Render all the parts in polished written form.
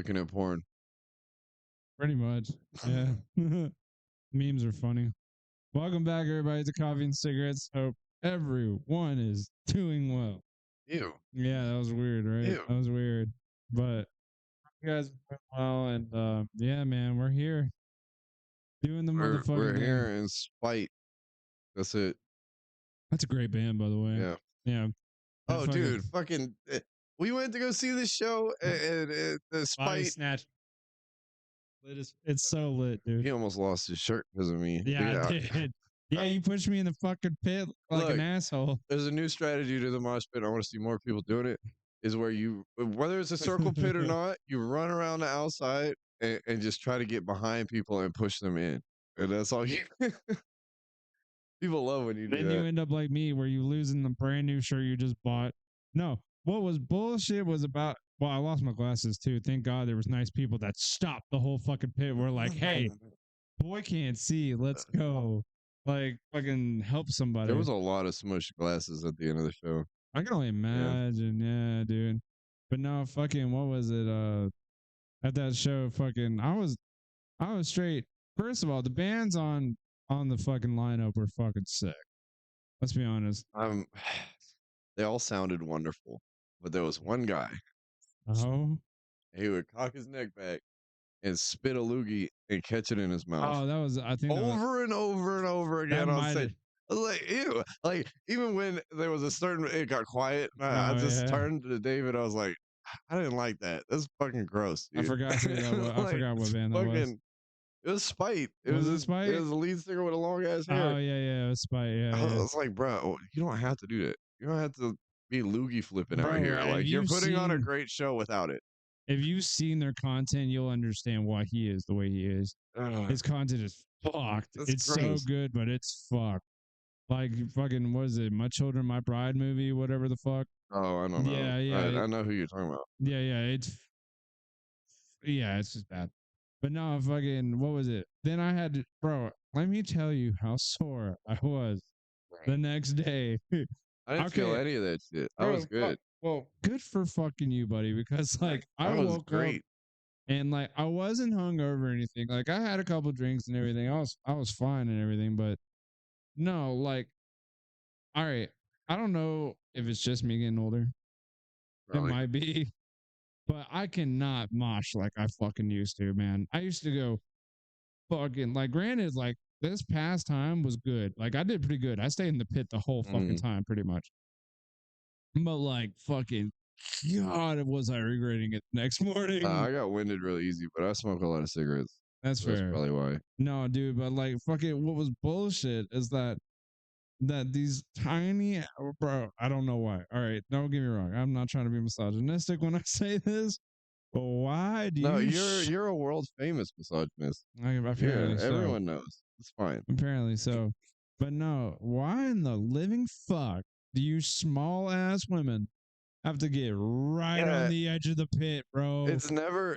looking at porn. Pretty much. Yeah. Memes are funny. Welcome back, everybody, to Coffee and Cigarettes. Hope everyone is doing well. Ew. Yeah, that was weird, right? Ew. That was weird. But you guys are doing well, and yeah, man, we're here. Doing the motherfucking We're thing. here in spite. That's it. That's a great band, by the way. Yeah. Yeah. Oh, dude, fucking. We went to go see this show, and the Body spite. Snatch. It's so lit, dude. He almost lost his shirt because of me. Yeah, I did. Yeah, you pushed me in the fucking pit like an asshole. There's a new strategy to the mosh pit. I want to see more people doing it. Is where you, whether it's a circle pit or not, you run around the outside and just try to get behind people and push them in. And that's all you. People love when you do that. Then you end up like me, where you losing the brand new shirt you just bought. No, what was bullshit was about. Well, I lost my glasses too. Thank God there was nice people that stopped the whole fucking pit. We're like, hey, boy can't see. Let's go. Like, fucking help somebody. There was a lot of smushed glasses at the end of the show. I can only imagine. Yeah, dude. But no, fucking, what was it? At that show, fucking, I was straight. First of all, the bands on the fucking lineup were fucking sick. Let's be honest. They all sounded wonderful, but there was one guy. Oh. He would cock his neck back and spit a loogie and catch it in his mouth. Oh, that was, I think, over and over and over again on stage. I was like, ew. Like, even when there was a certain, it got quiet. I just turned to David. I was like, I didn't like that. That's fucking gross. Dude. I forgot who that was. I forgot what band that was. It was Spite. Was it Spite? It was the lead singer with a long ass hair. Oh, yeah, it was Spite. Yeah, I was like, bro, you don't have to do that. You don't have to be loogie flipping out here. Like, you're putting on a great show without it. If you've seen their content, you'll understand why he is the way he is. His content is fucked. It's so good, but it's fucked. Like, fucking, what is it? My Children, My Bride movie, whatever the fuck. Oh, I don't know. Yeah. I know who you're talking about. Yeah. It's just bad. But no, fucking, what was it? Then I had to, bro, let me tell you how sore I was the next day. I didn't feel any of that shit. I was good. Well, good for fucking you, buddy, because like I woke up and like I wasn't hungover or anything. Like I had a couple drinks and everything. I was fine and everything, but no, like, all right, I don't know if it's just me getting older. Probably. It might be, but I cannot mosh like I fucking used to, man. I used to go fucking, like, granted, like this past time was good. Like I did pretty good. I stayed in the pit the whole fucking time, pretty much. But like fucking God, was I regretting it the next morning. I got winded really easy, but I smoke a lot of cigarettes. That's fair. That's probably why. No, dude, but like fucking what was bullshit is that these tiny, bro, I don't know why. All right, don't get me wrong. I'm not trying to be misogynistic when I say this, but why do you're a world famous misogynist. Apparently so. Everyone knows. It's fine. Apparently so. But no, why in the living fuck do you small ass women have to get right on the edge of the pit, bro? It's never,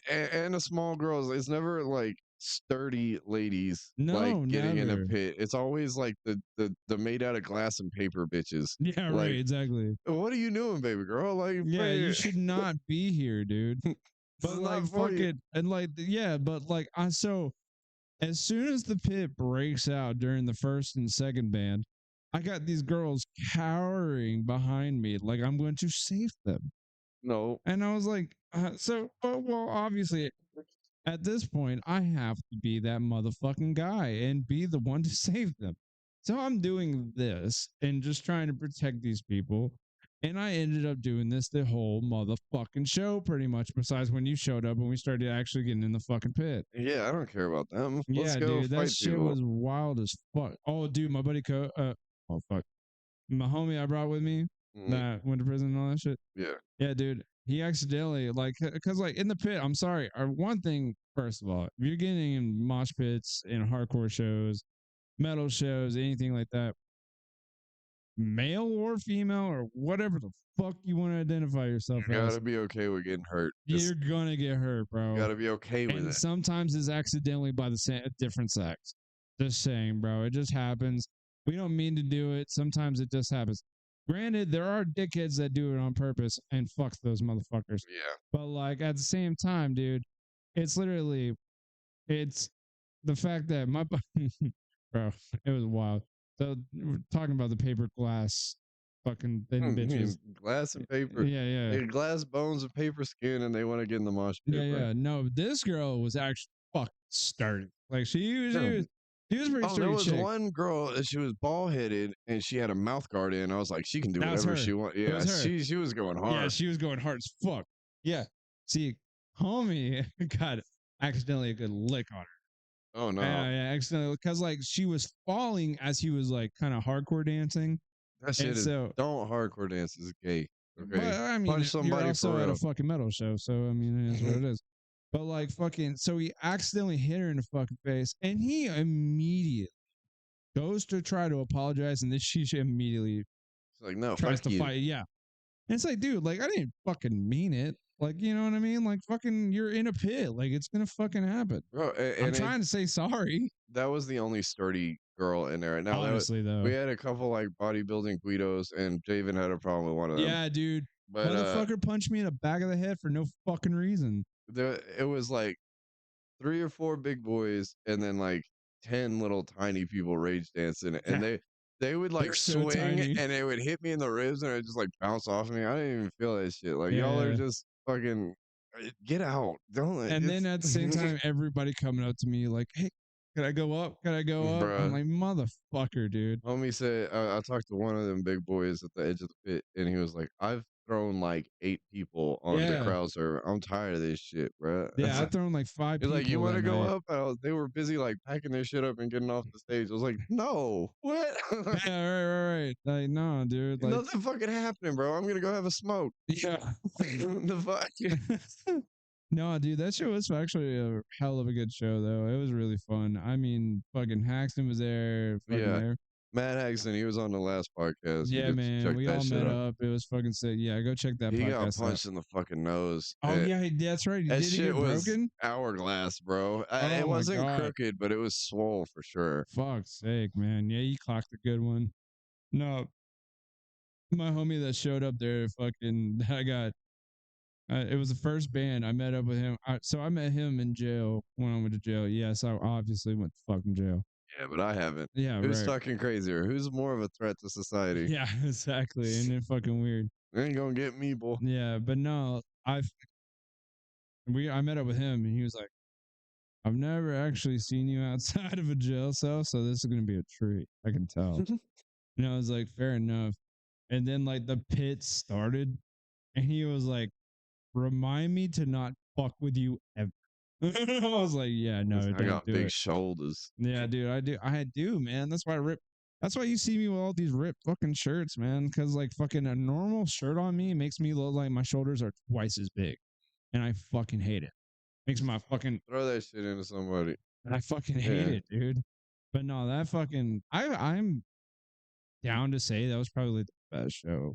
and the small girls, it's never like sturdy ladies getting in a pit. It's always like the made out of glass and paper bitches. Yeah, right, exactly. What are you doing, baby girl? Like, yeah, you should not be here, dude. But like, fuck it, and like, yeah, but like, so as soon as the pit breaks out during the first and second band, I got these girls cowering behind me like I'm going to save them. No. And I was like, well, obviously, at this point, I have to be that motherfucking guy and be the one to save them. So I'm doing this and just trying to protect these people. And I ended up doing this the whole motherfucking show, pretty much, besides when you showed up and we started actually getting in the fucking pit. Yeah, I don't care about them. Let's go dude, that shit was wild as fuck. Oh, dude, my buddy, oh, fuck. My homie I brought with me that went to prison and all that shit. Yeah. Yeah, dude. He accidentally, like, because, like, in the pit, I'm sorry. One thing, first of all, if you're getting in mosh pits, in hardcore shows, metal shows, anything like that, male or female or whatever the fuck you want to identify yourself as. You gotta be okay with getting hurt. You're gonna get hurt, bro. You gotta be okay with it. Sometimes it's accidentally by the different sex. Just saying, bro. It just happens. We don't mean to do it. Sometimes it just happens. Granted, there are dickheads that do it on purpose and fuck those motherfuckers. Yeah. But like at the same time, dude, it's literally it's the fact that my bro, it was wild. So we're talking about the paper glass fucking thin bitches. Glass and paper. Yeah, yeah. They glass bones and paper skin, and they want to get in the mosh pit, Yeah, bro. yeah. No, this girl was actually fucking sturdy. Like she was pretty Oh, there sturdy was chick. one girl, she was bald headed and she had a mouth guard in. I was like, she can do That was whatever her. she wants. It Yeah, was her. she was going hard. Yeah, she was going hard as fuck. Yeah. See, homie got accidentally a good lick on her. Oh no. Yeah, accidentally because like she was falling as he was like kind of hardcore dancing. That shit And is so don't hardcore dance is gay. but Okay. I mean, Punch you're somebody also for at a real. fucking metal show, so I mean, it is what it is. But like fucking, so he accidentally hit her in the fucking face, and he immediately goes to try to apologize, and then she immediately It's like, no, tries fuck to you. fight. Yeah, and it's like, dude, like I didn't fucking mean it. Like, you know what I mean? Like, fucking, you're in a pit. Like, it's gonna fucking happen. Bro, I'm trying to say sorry. That was the only sturdy girl in there. Now Honestly, though, we had a couple like bodybuilding Guidos, and Javen had a problem with one of them. yeah, dude, But motherfucker punched me in the back of the head for no fucking reason. it was like 3 or 4 big boys, and then like 10 little tiny people rage dancing, and they would like so swing, tiny. and they would hit me in the ribs, and it just like bounce off me. I didn't even feel that shit. Like y'all are Yeah. just fucking get out. Don't. And then at the same time, everybody coming up to me like, "Hey, can I go up? Can I go up?" I'm Bruh. like, "Motherfucker, dude." Homie said, I talked to one of them big boys at the edge of the pit, and he was like, I've thrown like 8 people on the Yeah. crowd server. I'm tired of this shit, bro. Yeah, I've thrown like 5 He's people. like, you want to that go night. up? They were busy like packing their shit up and getting off the stage. I was like, no, what? Yeah, right. Like, no, dude. Like, Nothing fucking happening, bro. I'm gonna go have a smoke. yeah. The fuck? No, dude, that show was actually a hell of a good show, though. It was really fun. I mean, fucking Haxton was there. Fucking Yeah. there. Matt Haxton, he was on the last podcast. Yeah, man. We all met up. It was fucking sick. Yeah, go check that He podcast got punched in the fucking nose. Oh, yeah, that's right. That Did he shit get was broken? hourglass, bro. Oh It my wasn't God. crooked, but it was swole for sure. Fuck's sake, man. Yeah, you clocked a good one. No, my homie that showed up there, fucking, I got, it was the first band I met up with him. So I met him in jail when I went to jail. Yes, I obviously went to fucking jail. Yeah, but I haven't. Yeah, Who's right. fucking crazier? Who's more of a threat to society? Yeah, exactly. And then fucking weird. They ain't gonna get me, boy. Yeah, but no, I met up with him and he was like, I've never actually seen you outside of a jail cell, so this is gonna be a treat. I can tell. And I was like, fair enough. And then like the pit started, and he was like, "Remind me to not fuck with you ever." I was like, "Yeah, no, I don't got do big it." shoulders. Yeah, dude, I do, man. That's why I rip. That's why you see me with all these ripped fucking shirts, man. Because like fucking a normal shirt on me makes me look like my shoulders are twice as big, and I fucking hate it. Makes my fucking Throw that shit into somebody. I fucking hate it, dude. But no, that fucking I'm down to say that was probably the best show.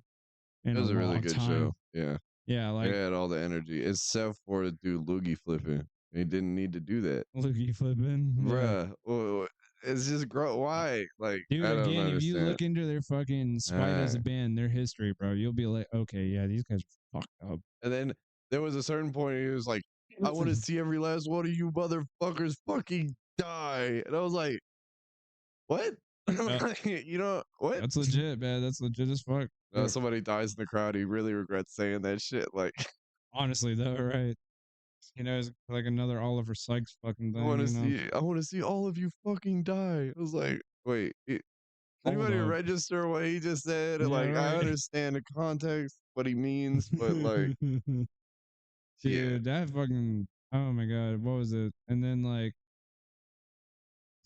It was a really good show. Yeah. Yeah, like it had all the energy, except for the dude loogie flipping. He didn't need to do that. loogie flipping, Bruh. Well, it's just why? Like, dude. I don't Again, understand. if you look into their fucking Spite as a band, their history, bro, you'll be like, okay, yeah, these guys are fucked up. And then there was a certain point he was like, I want to see every last one of you motherfuckers fucking die. And I was like, what? You know, what? That's legit, man. That's legit as fuck. Somebody dies in the crowd. He really regrets saying that shit. Like, honestly, though, right? You know, it's like another Oliver Sykes fucking thing. I want to see all of you fucking die. I was like, wait, anybody register what he just said? Yeah, like, right. I understand the context, what he means, but like, dude, that fucking, oh my God, what was it? And then like,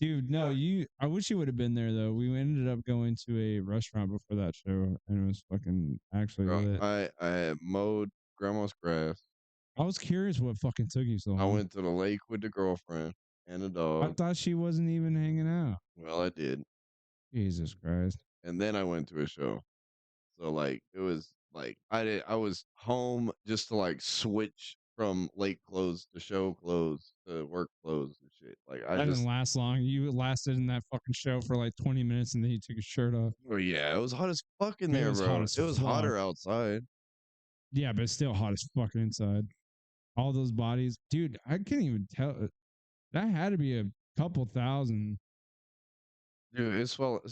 dude, no, I wish you would have been there though. We ended up going to a restaurant before that show, and it was fucking actually lit. I had mowed grandma's grass. I was curious what fucking took you so long. I went to the lake with the girlfriend and the dog. I thought she wasn't even hanging out. Well, I did. Jesus Christ. And then I went to a show. So like it was like I was home just to like switch from late close to show close to work close and shit. Like I That didn't just, last long. You lasted in that fucking show for like 20 minutes and then you took your shirt off. oh yeah, it was hot as fuck in It there, was hot bro. as It was fuck. hotter outside. Yeah, but it's still hot as fucking inside. All those bodies. Dude, I can't even tell. That had to be a couple thousand. Dude, it smelled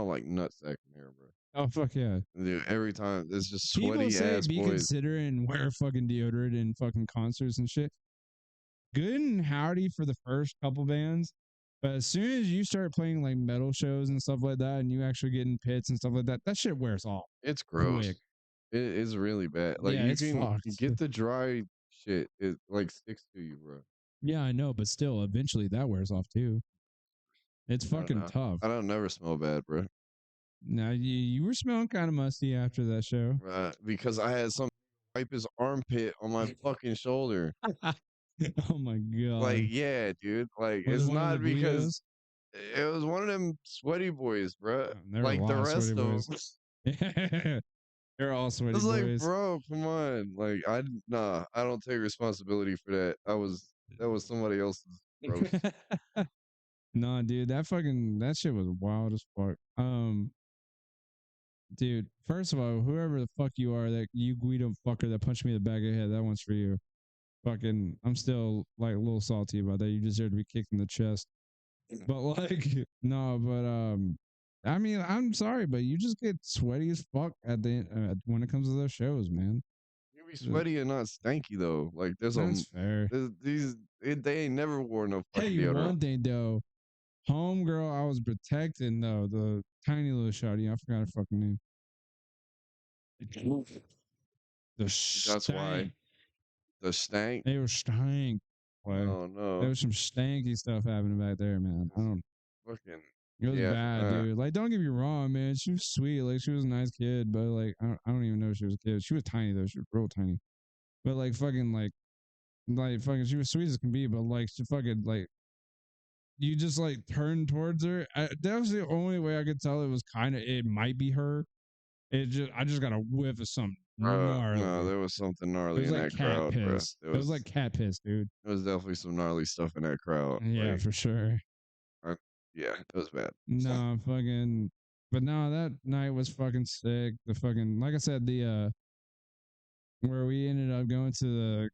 like nutsack in here, bro. Oh, fuck yeah. Dude, every time it's just People sweaty say ass be boys. considering wear fucking deodorant in fucking concerts and shit. Good and howdy for the first couple bands. But as soon as you start playing like metal shows and stuff like that, and you actually get in pits and stuff like that, that shit wears off It's quick. gross. It is really bad. Like Yeah, you it's can fucked. get the dry shit. It like sticks to you, bro. Yeah, I know, but still, eventually that wears off too. It's I don't fucking know. tough. I don't never smell bad, bro. Now you were smelling kind of musty after that show. Because I had some wipe his armpit on my fucking shoulder. Oh my Like, god. yeah, dude. Like, Was it it's one of the not because Guidos? it was one of them sweaty boys, bro. There were a Like the lot of sweaty rest of boys. them. They're all I sweaty was like, boys. bro, come on. Like, nah, I don't take responsibility for that. That was somebody else's gross. Nah, dude, that shit was wild as fuck. Dude, first of all, whoever the fuck you are, that you Guido fucker that punched me in the back of the head, that one's for you. Fucking, I'm still like a little salty about that. You deserve to be kicked in the chest. But like, no, but I mean, I'm sorry, but you just get sweaty as fuck at the when it comes to those shows, man. You be sweaty and not stanky though. Like That's fair. they ain't never wore no Tell fucking you deodorant. one thing though, homegirl, I was protecting though the tiny little shawty. I forgot her fucking name. The That's why stank. the stank. They were stank. Boy. Oh There no, was some stanky stuff happening back there, man. I don't. fucking It was yeah. bad, dude. Like, don't get me wrong, man. She was sweet. Like, she was a nice kid, but like, I don't even know if she was a kid. She was tiny though. She was real tiny. But like, fucking, like fucking, she was sweet as can be. But like, she fucking like, you just like turned towards her. That was the only way I could tell it was kind of. It might be her. I just got a whiff of something No, gnarly. there was something It gnarly was in like that cat crowd, bro. piss. It was like cat piss, dude. There was definitely some gnarly stuff in that crowd. Yeah, Like, for sure. I, yeah, it was bad. No, fucking. But no, that night was fucking sick. The fucking, like I said, the where we ended up going to there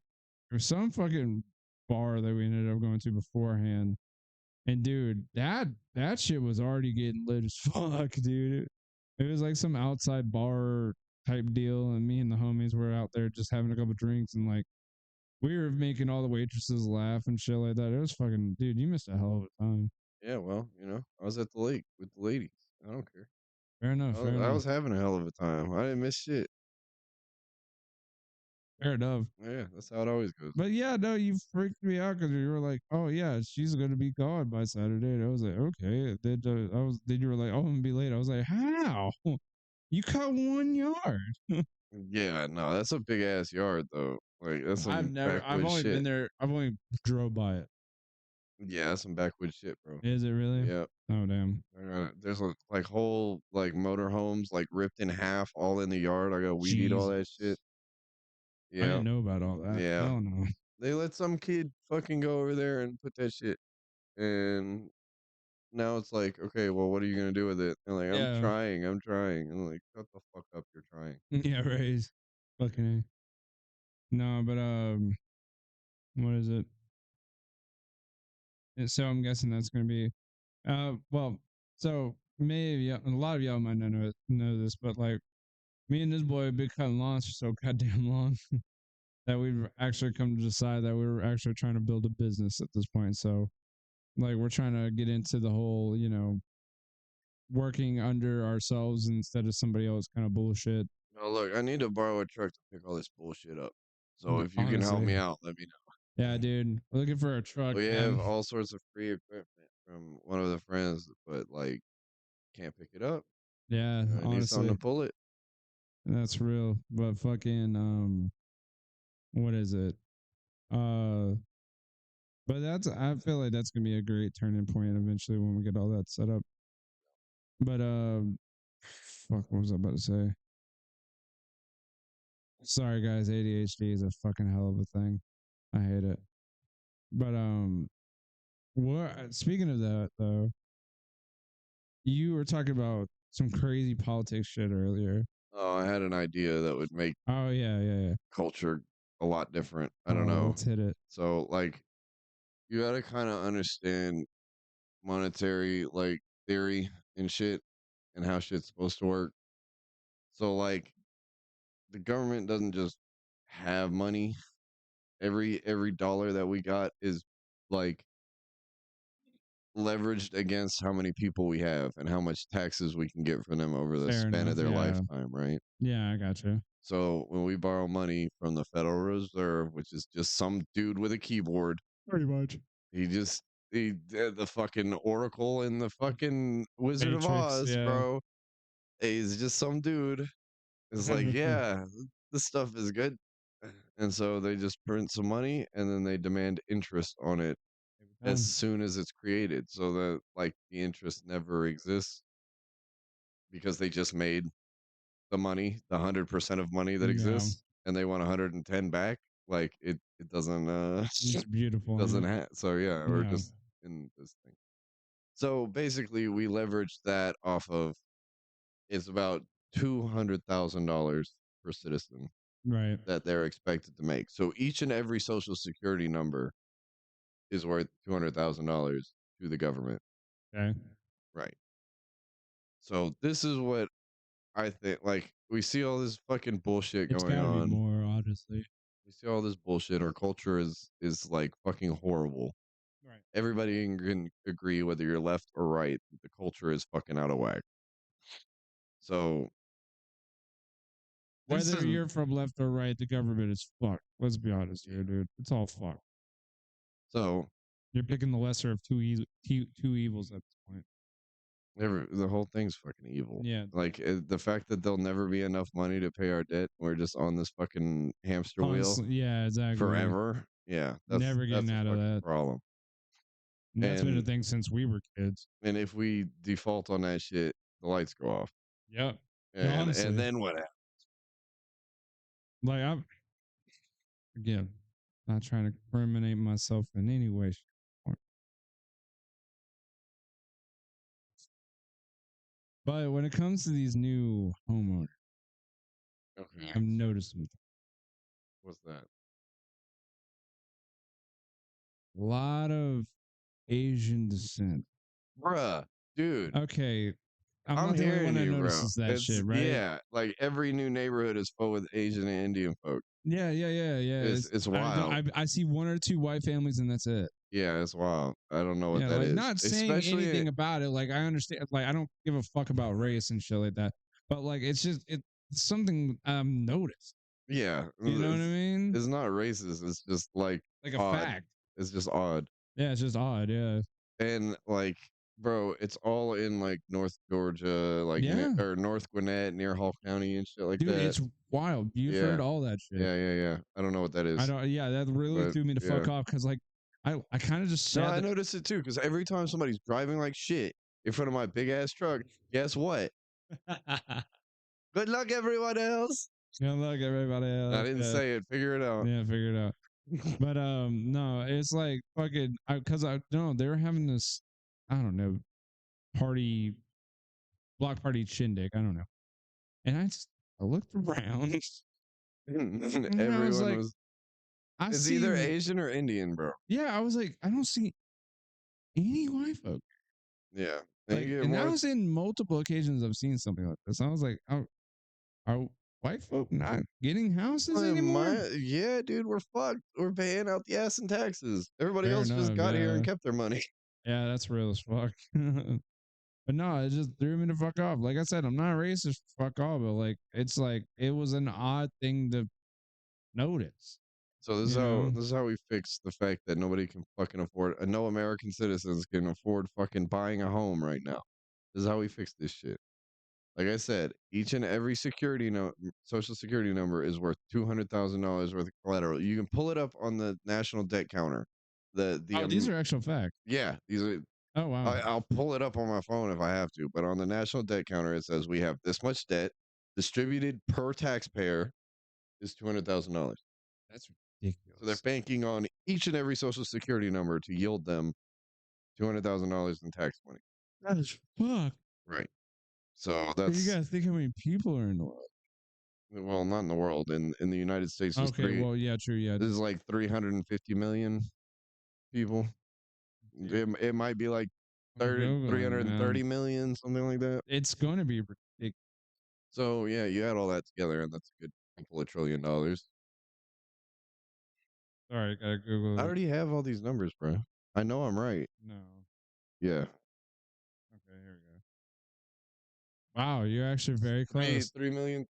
was some fucking bar that we ended up going to beforehand. And dude, that shit was already getting lit as fuck, dude. It was like some outside bar type deal, and me and the homies were out there just having a couple drinks, and like we were making all the waitresses laugh and shit like that. It was fucking, dude, you missed a hell of a time. Yeah, well, I was at the lake with the ladies. I don't care. Fair enough, fair I enough, was having a hell of a time. I didn't miss shit. fair enough. Yeah, that's how it always goes. But yeah, no, you freaked me out because you were like, "Oh yeah, she's gonna be gone by Saturday." And I was like, "Okay." Then you were like, "Oh, I'm gonna be late." I was like, "How? You cut 1 yard." Yeah, no, that's a big ass yard though. Like that's some I've backwoods only been shit. there. I've only drove by it. Yeah, that's some backwoods shit, bro. Is it really? Yeah. Oh damn. There's like whole like motorhomes like ripped in half all in the yard. I got weed eat all that shit. Jesus, I Yeah. didn't know about all that. Yeah. Hell no. They let some kid fucking go over there and put that shit. And now it's like, okay, well, what are you gonna do with it? And like, Yeah. I'm trying. And like, shut the fuck up, you're trying. Yeah. Right. Fucking no, but what is it? So I'm guessing that's gonna be well, so maybe a lot of y'all might not know this, but like me and this boy have been cutting lawns for so goddamn long that we've actually come to decide that we were actually trying to build a business at this point. So like we're trying to get into the whole, working under ourselves instead of somebody else kind of bullshit. No, look, I need to borrow a truck to pick all this bullshit up. So if you can help Honestly. me out, let me know. Yeah, dude. We're looking for a truck, We have man. all sorts of free equipment from one of the friends, but like can't pick it up. Yeah, I need something honestly. to pull it. That's real. But fucking what is it? Uh but I feel like that's gonna be a great turning point eventually when we get all that set up. But fuck, what was I about to say? Sorry, guys. ADHD is a fucking hell of a thing. I hate it. But what? Speaking of that, though, you were talking about some crazy politics shit earlier. Oh, I had an idea that would make Oh yeah. culture a lot different. I don't Oh, know. let's hit it. So like you got to kind of understand monetary like theory and shit and how shit's supposed to work. So like the government doesn't just have money. Every dollar that we got is like leveraged against how many people we have and how much taxes we can get from them over the Fair span enough. of their Yeah. lifetime, right? Yeah, I got you. So when we borrow money from the Federal Reserve, which is just some dude with a keyboard, Pretty much. he the fucking Oracle in the fucking Wizard of Matrix. Oz, Yeah. bro. He's just some dude. It's like, yeah, this stuff is good. And so they just print some money and then they demand interest on it as soon as it's created. So that like the interest never exists because they just made the money, the 100% of money that Yeah. exists, and they want 110 back. Like it doesn't It's beautiful. doesn't have. So yeah, we're Yeah. just in this thing. So basically, we leverage that off of it's about $200,000 per citizen Right. that they're expected to make. So each and every social security number is worth $200,000 to the government. Okay. Right. So this is what I think. Like we see all this fucking bullshit It's going got to be on. more, honestly. We see all this bullshit. Our culture is like fucking horrible. Right. Everybody can agree whether you're left or right. The culture is fucking out of whack. So Whether you're from left or right, the government is fucked. Let's be honest here, dude. It's all fucked. So you're picking the lesser of two evils at this point. The whole thing's fucking evil. Yeah. Like the fact that there'll never be enough money to pay our debt. We're just on this fucking hamster wheel. Yeah, exactly. Forever. Yeah. Never getting out of that problem. And that's been a thing since we were kids. And if we default on that shit, the lights go off. Yep. And then what happens? Like I'm again, not trying to incriminate myself in any way. But when it comes to these new homeowners, okay, I've noticed something. What's that? A lot of Asian descent. Bruh, dude. Okay. I'm not the only one that notices that shit, right? Yeah, like every new neighborhood is full with Asian and Indian folk. Yeah. It's wild. I see one or two white families and that's it. Yeah, it's wild. I don't know what that like, is. Not saying anything about it. Like I understand. Like I don't give a fuck about race and shit like that. But like it's just it's something I've noticed. Yeah, you know what I mean. It's not racist. It's just like a odd. fact. It's just odd. Yeah, it's just odd. Yeah, and like, bro, it's all in like North Georgia, like or North Gwinnett near Hall County and shit like Dude, that. It's wild. You've heard all that shit. Yeah. I don't know what that is. I don't. Yeah, that really threw me the fuck off because like I kind of just. No, I noticed it too because every time somebody's driving like shit in front of my big ass truck, guess what? Good luck, everyone else. Good luck, everybody else. I didn't say it. Figure it out. Yeah, figure it out. But no, it's like fucking because I don't know they were having this I don't know block party shindig. I don't know, and I looked around. Everyone was. It's either Asian or Indian, bro. Yeah, I was like, I don't see any white folk. Yeah, and I was in multiple occasions I've seen something like this. I was like, are white folk not getting houses anymore? Yeah, dude, we're fucked. We're paying out the ass in taxes. Everybody else just got here and kept their money. Yeah, that's real as fuck. But no, it just threw me the fuck off. Like I said, I'm not racist, fuck all, but like it's like it was an odd thing to notice. So this is how we fix the fact that nobody can fucking afford. No American citizens can afford fucking buying a home right now. This is how we fix this shit. Like I said, each and every social security number is worth $200,000 worth of collateral. You can pull it up on the national debt counter. These are actual facts. Yeah, these are. Oh wow! I'll pull it up on my phone if I have to. But on the national debt counter, it says we have this much debt distributed per taxpayer is $200,000. That's ridiculous. So they're banking on each and every social security number to yield them $200,000 in tax money. That is fuck. Right. So You that's gotta think how many people are in the world. well, not in the world. In the United States, there's Okay, well, yeah, true, yeah. There's like 350 million people. It might be like I'm Googling, 330 man. million, something like that. It's going to be ridiculous. So yeah, you add all that together, and that's a good couple of $1 trillion. Sorry, I gotta Google I it. already have all these numbers, bro. I know I'm right. No. Yeah. Okay, here we go. Wow, you're actually very close. 3 million,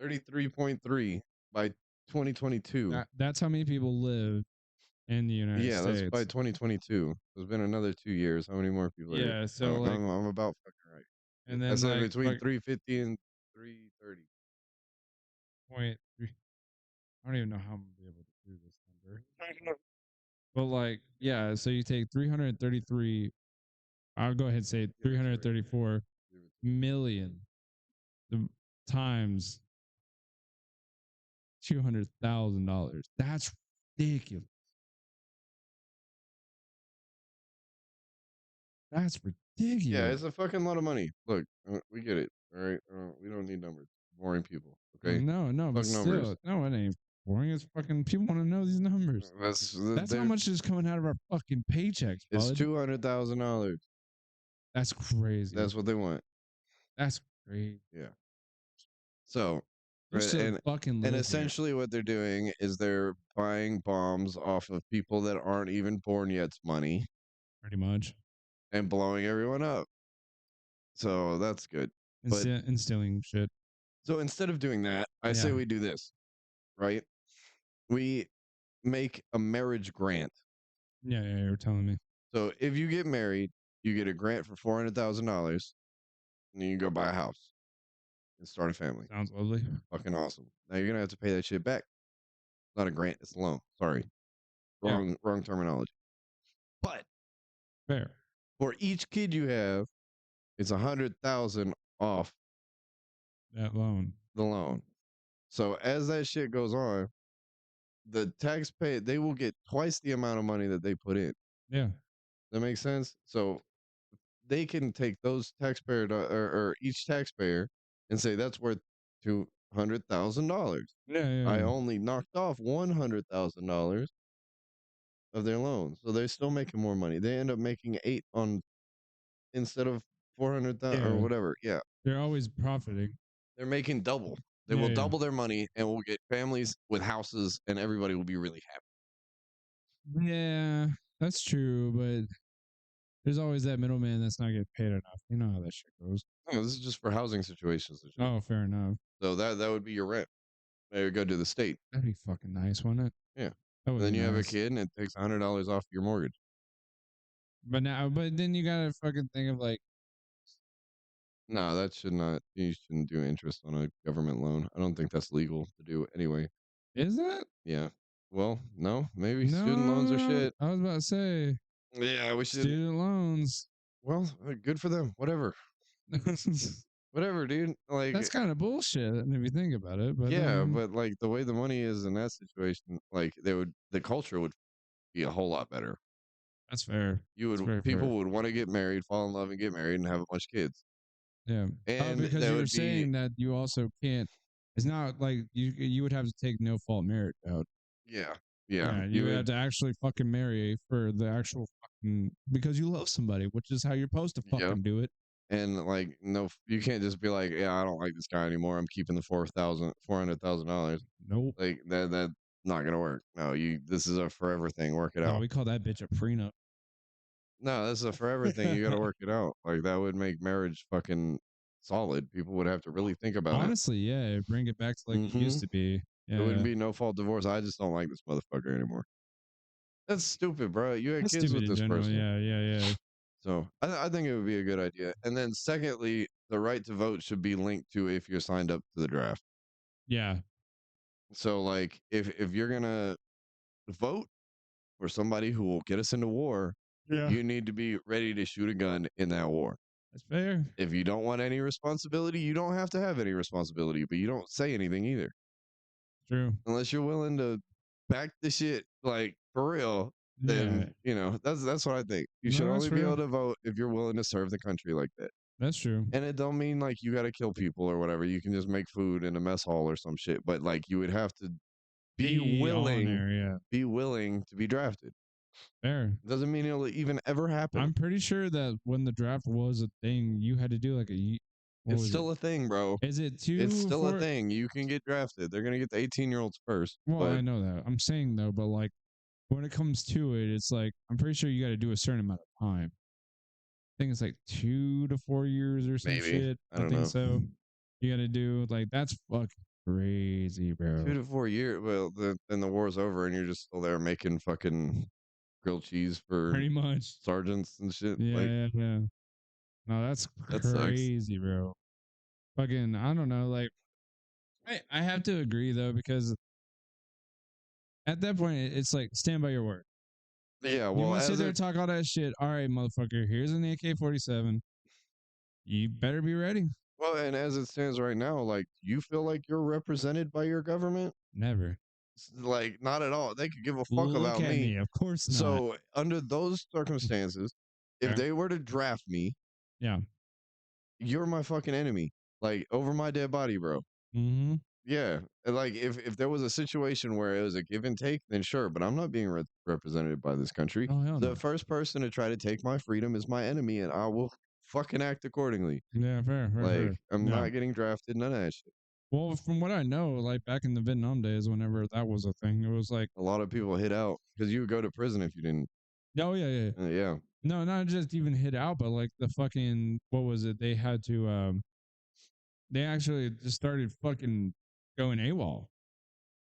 33.3 by 2022. That's how many people live in the United Yeah, that's by States. 2022. There's been another 2 years. How many more people are here? Yeah, so like, I'm about fucking right. and I then said like, between 350 and 330. point three. I don't even know how I'm gonna be able to do this number. But like, yeah, so you take 333. I'll go ahead and say 334 million times $200,000. That's ridiculous. That's ridiculous. Yeah, it's a fucking lot of money. Look, we get it. All right, we don't need numbers. Boring people. Okay. No, but numbers. Still, no, it ain't boring. It's fucking people want to know these numbers. That's how much is coming out of our fucking paychecks. It's $200,000. That's crazy. That's what they want. That's crazy. Yeah. So, and essentially what they're doing is they're buying bombs off of people that aren't even born yet's money. Pretty much. And blowing everyone up. So that's good. Instilling shit. So instead of doing that, I say we do this, right? We make a marriage grant. Yeah, you're telling me. So if you get married, you get a grant for $400,000, and you go buy a house and start a family. Sounds lovely. Fucking awesome. Now you're gonna have to pay that shit back. Not a grant, it's a loan. Sorry, wrong terminology. But fair. For each kid you have, it's 100,000 off that loan. The loan. So as that shit goes on, the taxpayer, they will get twice the amount of money that they put in. Yeah. That makes sense? So they can take those taxpayer or each taxpayer and say that's worth $200,000. Yeah. I only knocked off $100,000 of their loan. So they're still making more money. They end up making 8 on instead of 400,000 or whatever. Yeah. They're always profiting. They're making double. They will double their money, and we'll get families with houses, and everybody will be really happy. Yeah, that's true, but there's always that middleman that's not getting paid enough. You know how that shit goes. No, this is just for housing situations. Oh, fair enough. So that would be your rent. They would go to the state. That'd be fucking nice, wouldn't it? Yeah. That would then you have a kid, and it takes $100 off your mortgage. But then you gotta fucking think of like, no, that should not. You shouldn't do interest on a government loan. I don't think that's legal to do anyway. Is that? Yeah. Well, no. Maybe student loans are shit. I was about to say. Yeah, we should. Student loans. Well, good for them. Whatever. Whatever, dude. Like that's kind of bullshit if you think about it. But but like the way the money is in that situation, like the culture would be a whole lot better. That's fair. People would want to get married, fall in love, and get married, and have a bunch of kids. Yeah, and because you were saying that you also can't. It's not like you would have to take no fault marriage out. Yeah. You would have to actually fucking marry for the actual fucking because you love somebody, which is how you're supposed to fucking do it. And like, no, you can't just be like, yeah, I don't like this guy anymore. I'm keeping the $400,000. Nope. Like that's not gonna work. No, this is a forever thing. Work it out. We call that bitch a prenup. No, this is a forever thing. You got to work it out. Like that would make marriage fucking solid. People would have to really think about it. Honestly, yeah, bring it back to like it used to be. Yeah. It wouldn't be no fault divorce. I just don't like this motherfucker anymore. That's stupid, bro. You had kids with this person. Yeah. So I think it would be a good idea. And then secondly, the right to vote should be linked to if you're signed up to the draft. Yeah. So like if you're gonna vote for somebody who will get us into war, you need to be ready to shoot a gun in that war. That's fair. If you don't want any responsibility, you don't have to have any responsibility, but you don't say anything either. True. Unless you're willing to back the shit like for real, Yeah. then that's what I think. You should No, only that's be real. able to vote if you're willing to serve the country like that. That's true. And it don't mean like you got to kill people or whatever. You can just make food in a mess hall or some shit. But like you would have to be Be on willing, there, yeah. be willing to be drafted. Fair. Doesn't mean it'll even ever happen. I'm pretty sure that when the draft was a thing, you had to do like what It's was it? still a thing, bro. Is it It's 2 still a 4? thing. You can get drafted. They're gonna get the 18-year-olds first. Well, But I know that. I'm saying though, but like when it comes to it, it's like I'm pretty sure you got to do a certain amount of time. I think it's like 2 to 4 years or some maybe shit. I I don't think know. so. You got to do like that's fucking crazy, bro. 2 to 4 years. Well, then the war's over, and you're just still there making fucking grilled cheese for Pretty much. sergeants and shit. Yeah, Like yeah, yeah. No, that's that sucks. crazy, bro. Fucking, I don't know. Like, I have to agree though because at that point it's like stand by your word. Yeah. You Well, want to sit as there it and talk all that shit? All right, motherfucker. Here's an AK-47. You better be ready. well, and as it stands right now, like you feel like you're represented by your government. Never. Like not at all. They could give a fuck Look about at me. me. Of course not. So under those circumstances, if Okay. they were to draft me, Yeah. you're my fucking enemy. Like over my dead body, bro. Mm-hmm. Yeah. And, like if there was a situation where it was a give and take, then sure. But I'm not being represented by this country. Oh hell The no. first person to try to take my freedom is my enemy, and I will fucking act accordingly. Yeah, fair, fair, Like fair. I'm Yeah. not getting drafted. None of that shit. Well, from what I know, like back in the Vietnam days, whenever that was a thing, it was like, A lot of people hit out because you would go to prison if you didn't. oh yeah, yeah. Yeah. No, not just even hit out, but like the fucking what was it? They had to they actually just started fucking going AWOL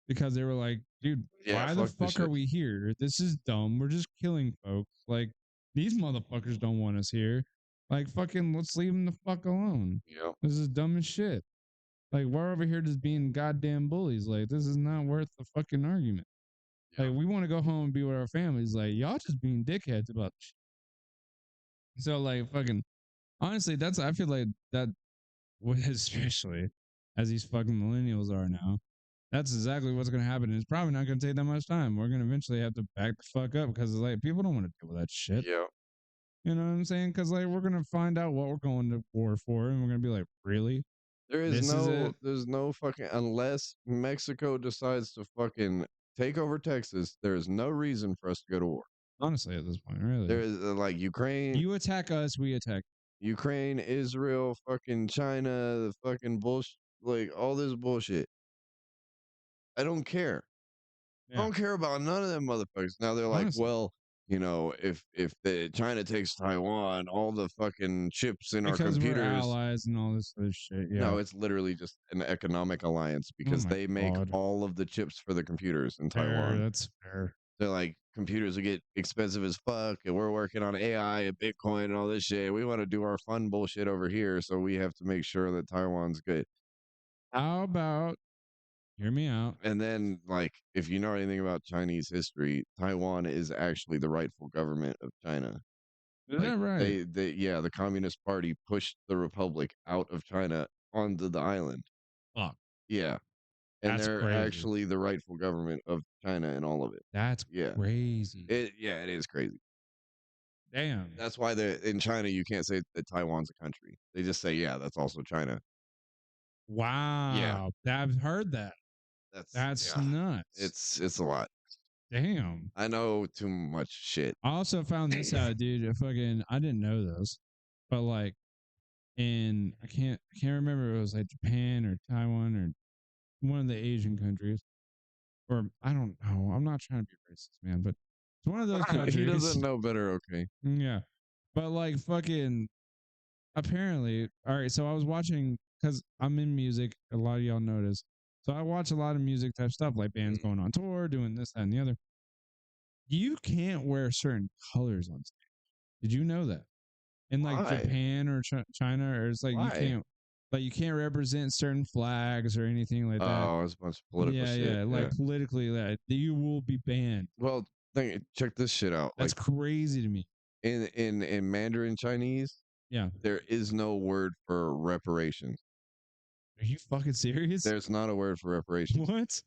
because they were like, dude, Yeah. why the Fuck this fuck are shit. we here? This is dumb. We're just killing folks. Like these motherfuckers don't want us here. Like fucking let's leave them the fuck alone. Yeah. This is dumb as shit. Like we're over here just being goddamn bullies. Like this is not worth the fucking argument. Yeah. Like we want to go home and be with our families. Like y'all just being dickheads about this shit. So like fucking honestly, that's I feel like that especially as these fucking millennials are now. That's exactly what's gonna happen. And it's probably not gonna take that much time. We're gonna eventually have to back the fuck up because like people don't want to deal with that shit. Yeah. You know what I'm saying? Because like we're gonna find out what we're going to war for, and we're gonna be like, really? There's no fucking unless Mexico decides to fucking take over Texas, there is no reason for us to go to war. Honestly, at this point, really. There is like Ukraine, You attack us, we attack. Ukraine, Israel, fucking China, the fucking bullshit, like all this bullshit. I don't care. I don't care about none of them motherfuckers. Now they're like, Honestly. well, if the China takes Taiwan, all the fucking chips in Because our computers. we're allies and all this other shit. Yeah. No, it's literally just an economic alliance because they make God. all of the chips for the computers in Fair, Taiwan. that's fair. They're like, computers will get expensive as fuck, and we're working on AI and Bitcoin and all this shit. We want to do our fun bullshit over here, so we have to make sure that Taiwan's good. How about, hear me out. And then, like, if you know anything about Chinese history, Taiwan is actually the rightful government of China. Is that right? Yeah, the Communist Party pushed the Republic out of China onto the island. Fuck. Yeah. And That's they're crazy. actually the rightful government of China and all of it. That's crazy. It is crazy. Damn. That's why in China you can't say that Taiwan's a country. They just say, yeah, that's also China. Wow. Yeah. I've heard that. That's nuts. It's a lot. Damn. I know too much shit. I also found this out, dude. I didn't know this, but like I can't remember if it was like Japan or Taiwan or one of the Asian countries, or I don't know. I'm not trying to be racist, man, but it's one of those countries. He doesn't know better, okay? Yeah, but like fucking. Apparently, all right. So I was watching because I'm in music. A lot of y'all notice. So I watch a lot of music type stuff, like bands going on tour, doing this, that, and the other. You can't wear certain colors on stage. Did you know that? In like Why? Japan or China, or it's like you can't represent certain flags or anything like that. Oh, it's a bunch of political shit. Yeah, like politically, that you will be banned. Well, check this shit out. That's crazy to me. In Mandarin Chinese, yeah, there is no word for reparations. Are you fucking serious? There's not a word for reparations. What?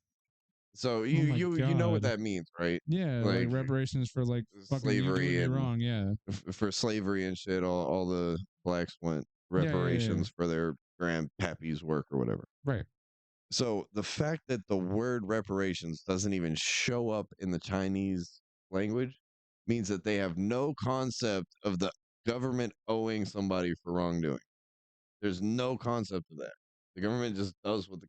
So Oh my you know what god. that means, right? Yeah, like Like reparations for like fucking you doing slavery me and wrong. Yeah. for slavery and shit. All the blacks want Yeah, yeah, yeah. reparations for their grandpappy's work or whatever. Right. So the fact that the word reparations doesn't even show up in the Chinese language means that they have no concept of the government owing somebody for wrongdoing. There's no concept of that. The government just does what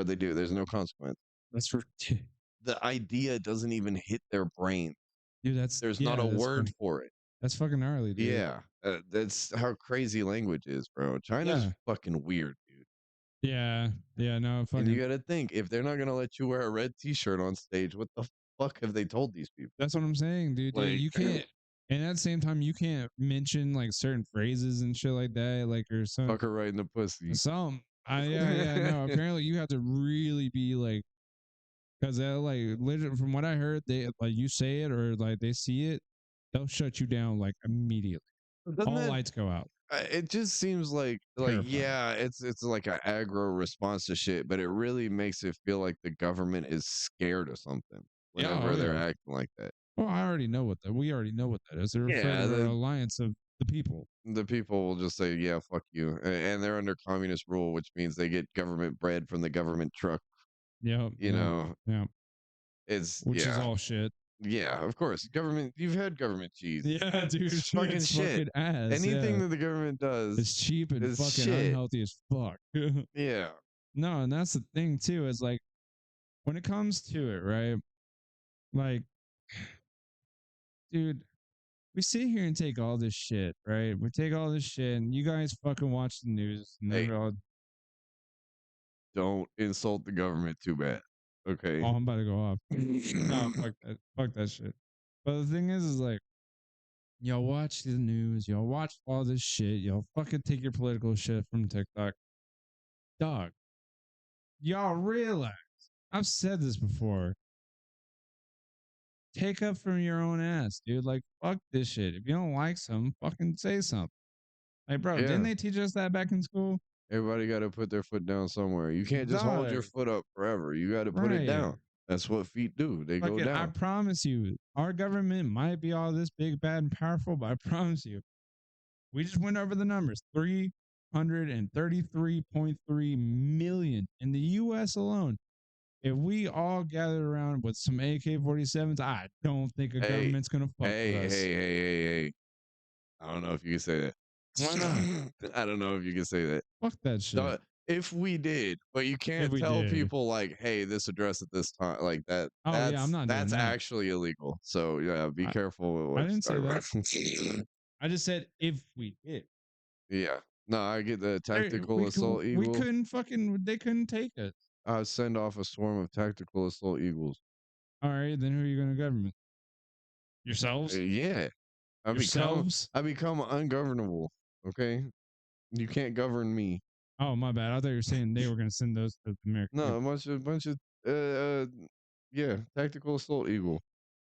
they do. There's no consequence. That's ridiculous. The idea doesn't even hit their brain. Dude, There's not a word for it. that's fucking gnarly, dude. Yeah, that's how crazy language is, bro. China's Yeah. fucking weird, dude. Yeah. Yeah, no, And you fucking got to think, if they're not gonna let you wear a red T-shirt on stage, what the fuck have they told these people? that's what I'm saying, dude. Yeah, Like, you can't and at the same time you can't mention like certain phrases and shit like that, like or fuck her right in the pussy. some yeah, no. Apparently you have to really be like because like literally from what I heard, they like you say it or like they see it, they'll shut you down like immediately. Doesn't All that? lights go out. It just seems like Terrifying. yeah, it's like an aggro response to shit, but it really makes it feel like the government is scared of something Yeah, oh whenever they're yeah. acting like that. Well, we already know what that is. They're afraid Yeah, of our alliance of the people. the people will just say, "Yeah, fuck you," and they're under communist rule, which means they get government bread from the government truck. Yeah, You yeah, know, yeah. it's Which is yeah, all shit. yeah. Of course, government. You've had government cheese. Yeah, dude. It's fucking It's shit. fucking ass. Anything Yeah. that the government does It's cheap and is fucking shit. unhealthy as fuck. Yeah. No, and that's the thing too, is like when it comes to it, right? Like, dude, we sit here and take all this shit, right? We take all this shit and you guys fucking watch the news and Hey, they're all don't insult the government too bad. Okay. oh, I'm about to go off. No, fuck that. Fuck that shit. But the thing is like y'all watch the news, y'all watch all this shit, y'all fucking take your political shit from TikTok. Dog, y'all realize, I've said this before, take up from your own ass, dude. Like, fuck this shit. If you don't like something, fucking say something. Like, bro, didn't Yeah. they teach us that back in school? Everybody got to put their foot down somewhere. You can't just hold your Dog, foot up forever. You got to put it right. down. That's what feet do. They go Fucking, I down. promise you, our government might be all this big, bad, and powerful, but I promise you, we just went over the numbers 333.3 million in the US alone. If we all gathered around with some AK 47s, I don't think a Hey, government's going to fuck with us. hey. I don't know if you can say that. Why not? I don't know if you can say that. Fuck that shit. If we did, but you If can't we tell did. people like, "Hey, this address at this time," like that. Oh, yeah, I'm not doing That's that. actually illegal. So yeah, be I, careful with I what you didn't say start that. referencing. I just said if we did. Yeah, no, I get the tactical We, assault we eagle. couldn't fucking, they couldn't take us. I send off a swarm of tactical assault eagles. All right, then who are you going to government? Yourselves? Yeah, Yourselves? I become ungovernable. Okay, you can't govern me. Oh, my bad. I thought you were saying they were going to send those to the American No, people. a bunch of uh, uh yeah, tactical assault eagle.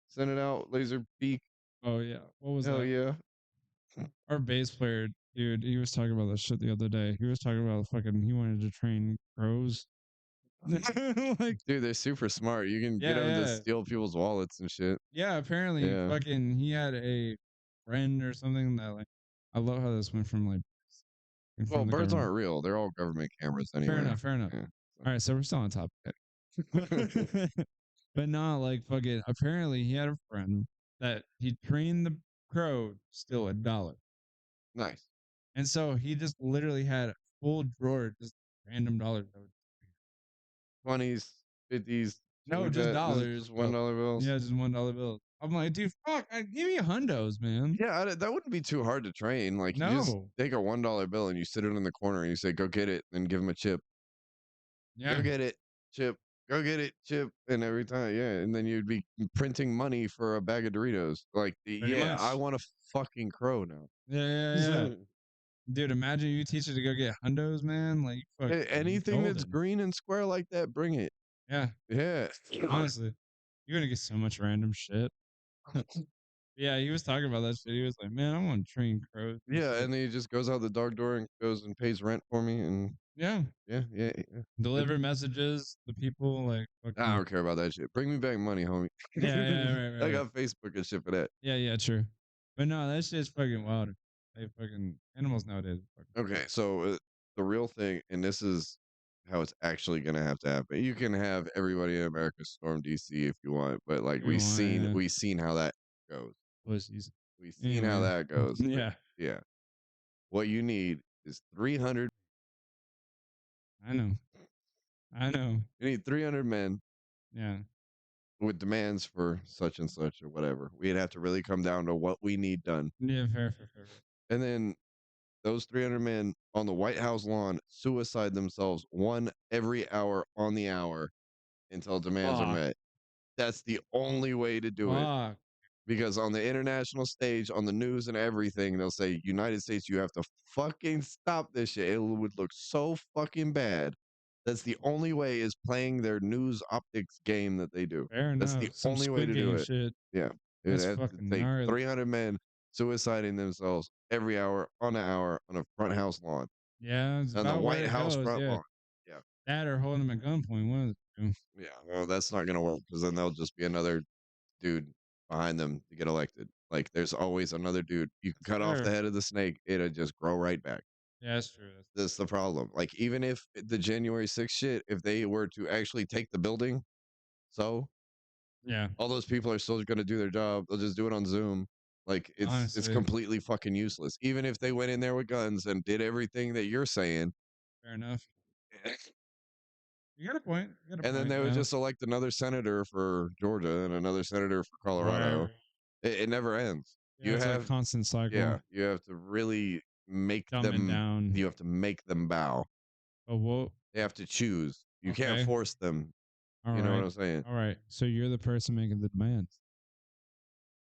Send it out, laser beak. Oh, yeah. What was Hell that? yeah. Our bass player, dude, he was talking about that shit the other day. He was talking about fucking, he wanted to train crows. Like, Dude, they're super smart. You can get yeah, them to yeah. steal people's wallets and shit. Yeah, apparently Yeah. fucking he had a friend or something that like I love how this went from like Well, from the birds government. aren't real. They're all government cameras Fair anyway. enough, fair enough. Yeah. All right, so we're still on topic. But not like fucking apparently he had a friend that he trained the crow to steal $1. Nice. And so he just literally had a full drawer just random dollars. 20s, 50s, No, like just that. dollars. Just Bro. $1 bills. Yeah, just $1 bills. I'm like, dude, fuck, give me hundos, man. Yeah, that wouldn't be too hard to train. Like, you just No. take a $1 bill and you sit it in the corner and you say, go get it, and give him a chip. Yeah. Go get it, chip. Go get it, chip. And every time, yeah. And then you'd be printing money for a bag of Doritos. Like, Pretty yeah, much. I want a fucking crow now. Yeah. Dude, imagine you teach her to go get hundos, man. Like, fuck, Anything that's green and square like that, bring it. Yeah. Yeah. Honestly, you're gonna get so much random shit. Yeah, he was talking about that shit. He was like, "Man, I want to train crows and Yeah, shit." and then he just goes out the dog door and goes and pays rent for me, and Yeah, yeah. deliver messages to people like I fucking. don't care about that shit. Bring me back money, homie. Yeah, yeah, right, I right, right. got Facebook and shit for that. Yeah, yeah, true. But no, that shit's fucking wild. They fucking animals nowadays. Are fucking Okay, so the real thing, and this is how it's actually gonna have to happen. You can have everybody in America storm DC if you want, but like you want, yeah, we've seen how that goes. pussies. We've seen how Anyway, that goes. But yeah, yeah, what you need is 300. I know, I know. You need 300 men Yeah, with demands for such and such or whatever. We'd have to really come down to what we need done, yeah, fair, fair, fair. and then those 300 men on the White House lawn suicide themselves one every hour on the hour until demands are Fuck, met. That's the only way to do it. fuck. Because on the international stage, on the news and everything, they'll say, United States, you have to fucking stop this shit. It would look so fucking bad. That's the only way is playing their news optics game that they do. Fair That's the enough. Some only way Squid to do Game it. shit. Yeah. It That's has to fucking take gnarly. 300 men suiciding themselves every hour on an hour on a front house lawn, Yeah, it's on the about where White it House goes. front Yeah, lawn. Yeah. that or holding them at gunpoint. One of the two. Yeah. Well, that's not going to work because then there'll just be another dude behind them to get elected. Like there's always another dude. You can cut off the Fair. head of the snake, it'll just grow right back. Yeah, that's true. That's That's the problem. Like even if the January 6th shit, if they were to actually take the building, so yeah. all those people are still going to do their job. They'll just do it on Zoom. Like it's Honestly, completely fucking useless. Even if they went in there with guns and did everything that you're saying, fair enough. You got a point. You got a and then point. they would Yeah. just elect another senator for Georgia and another senator for Colorado. Where? It never ends. Yeah, You it's like have constant cycle. Yeah, you have to really make Dumb it them down. you have to make them bow. But what? They have to choose. You can't Okay. force them. All You know what right. I'm saying? All right. So you're the person making the demands.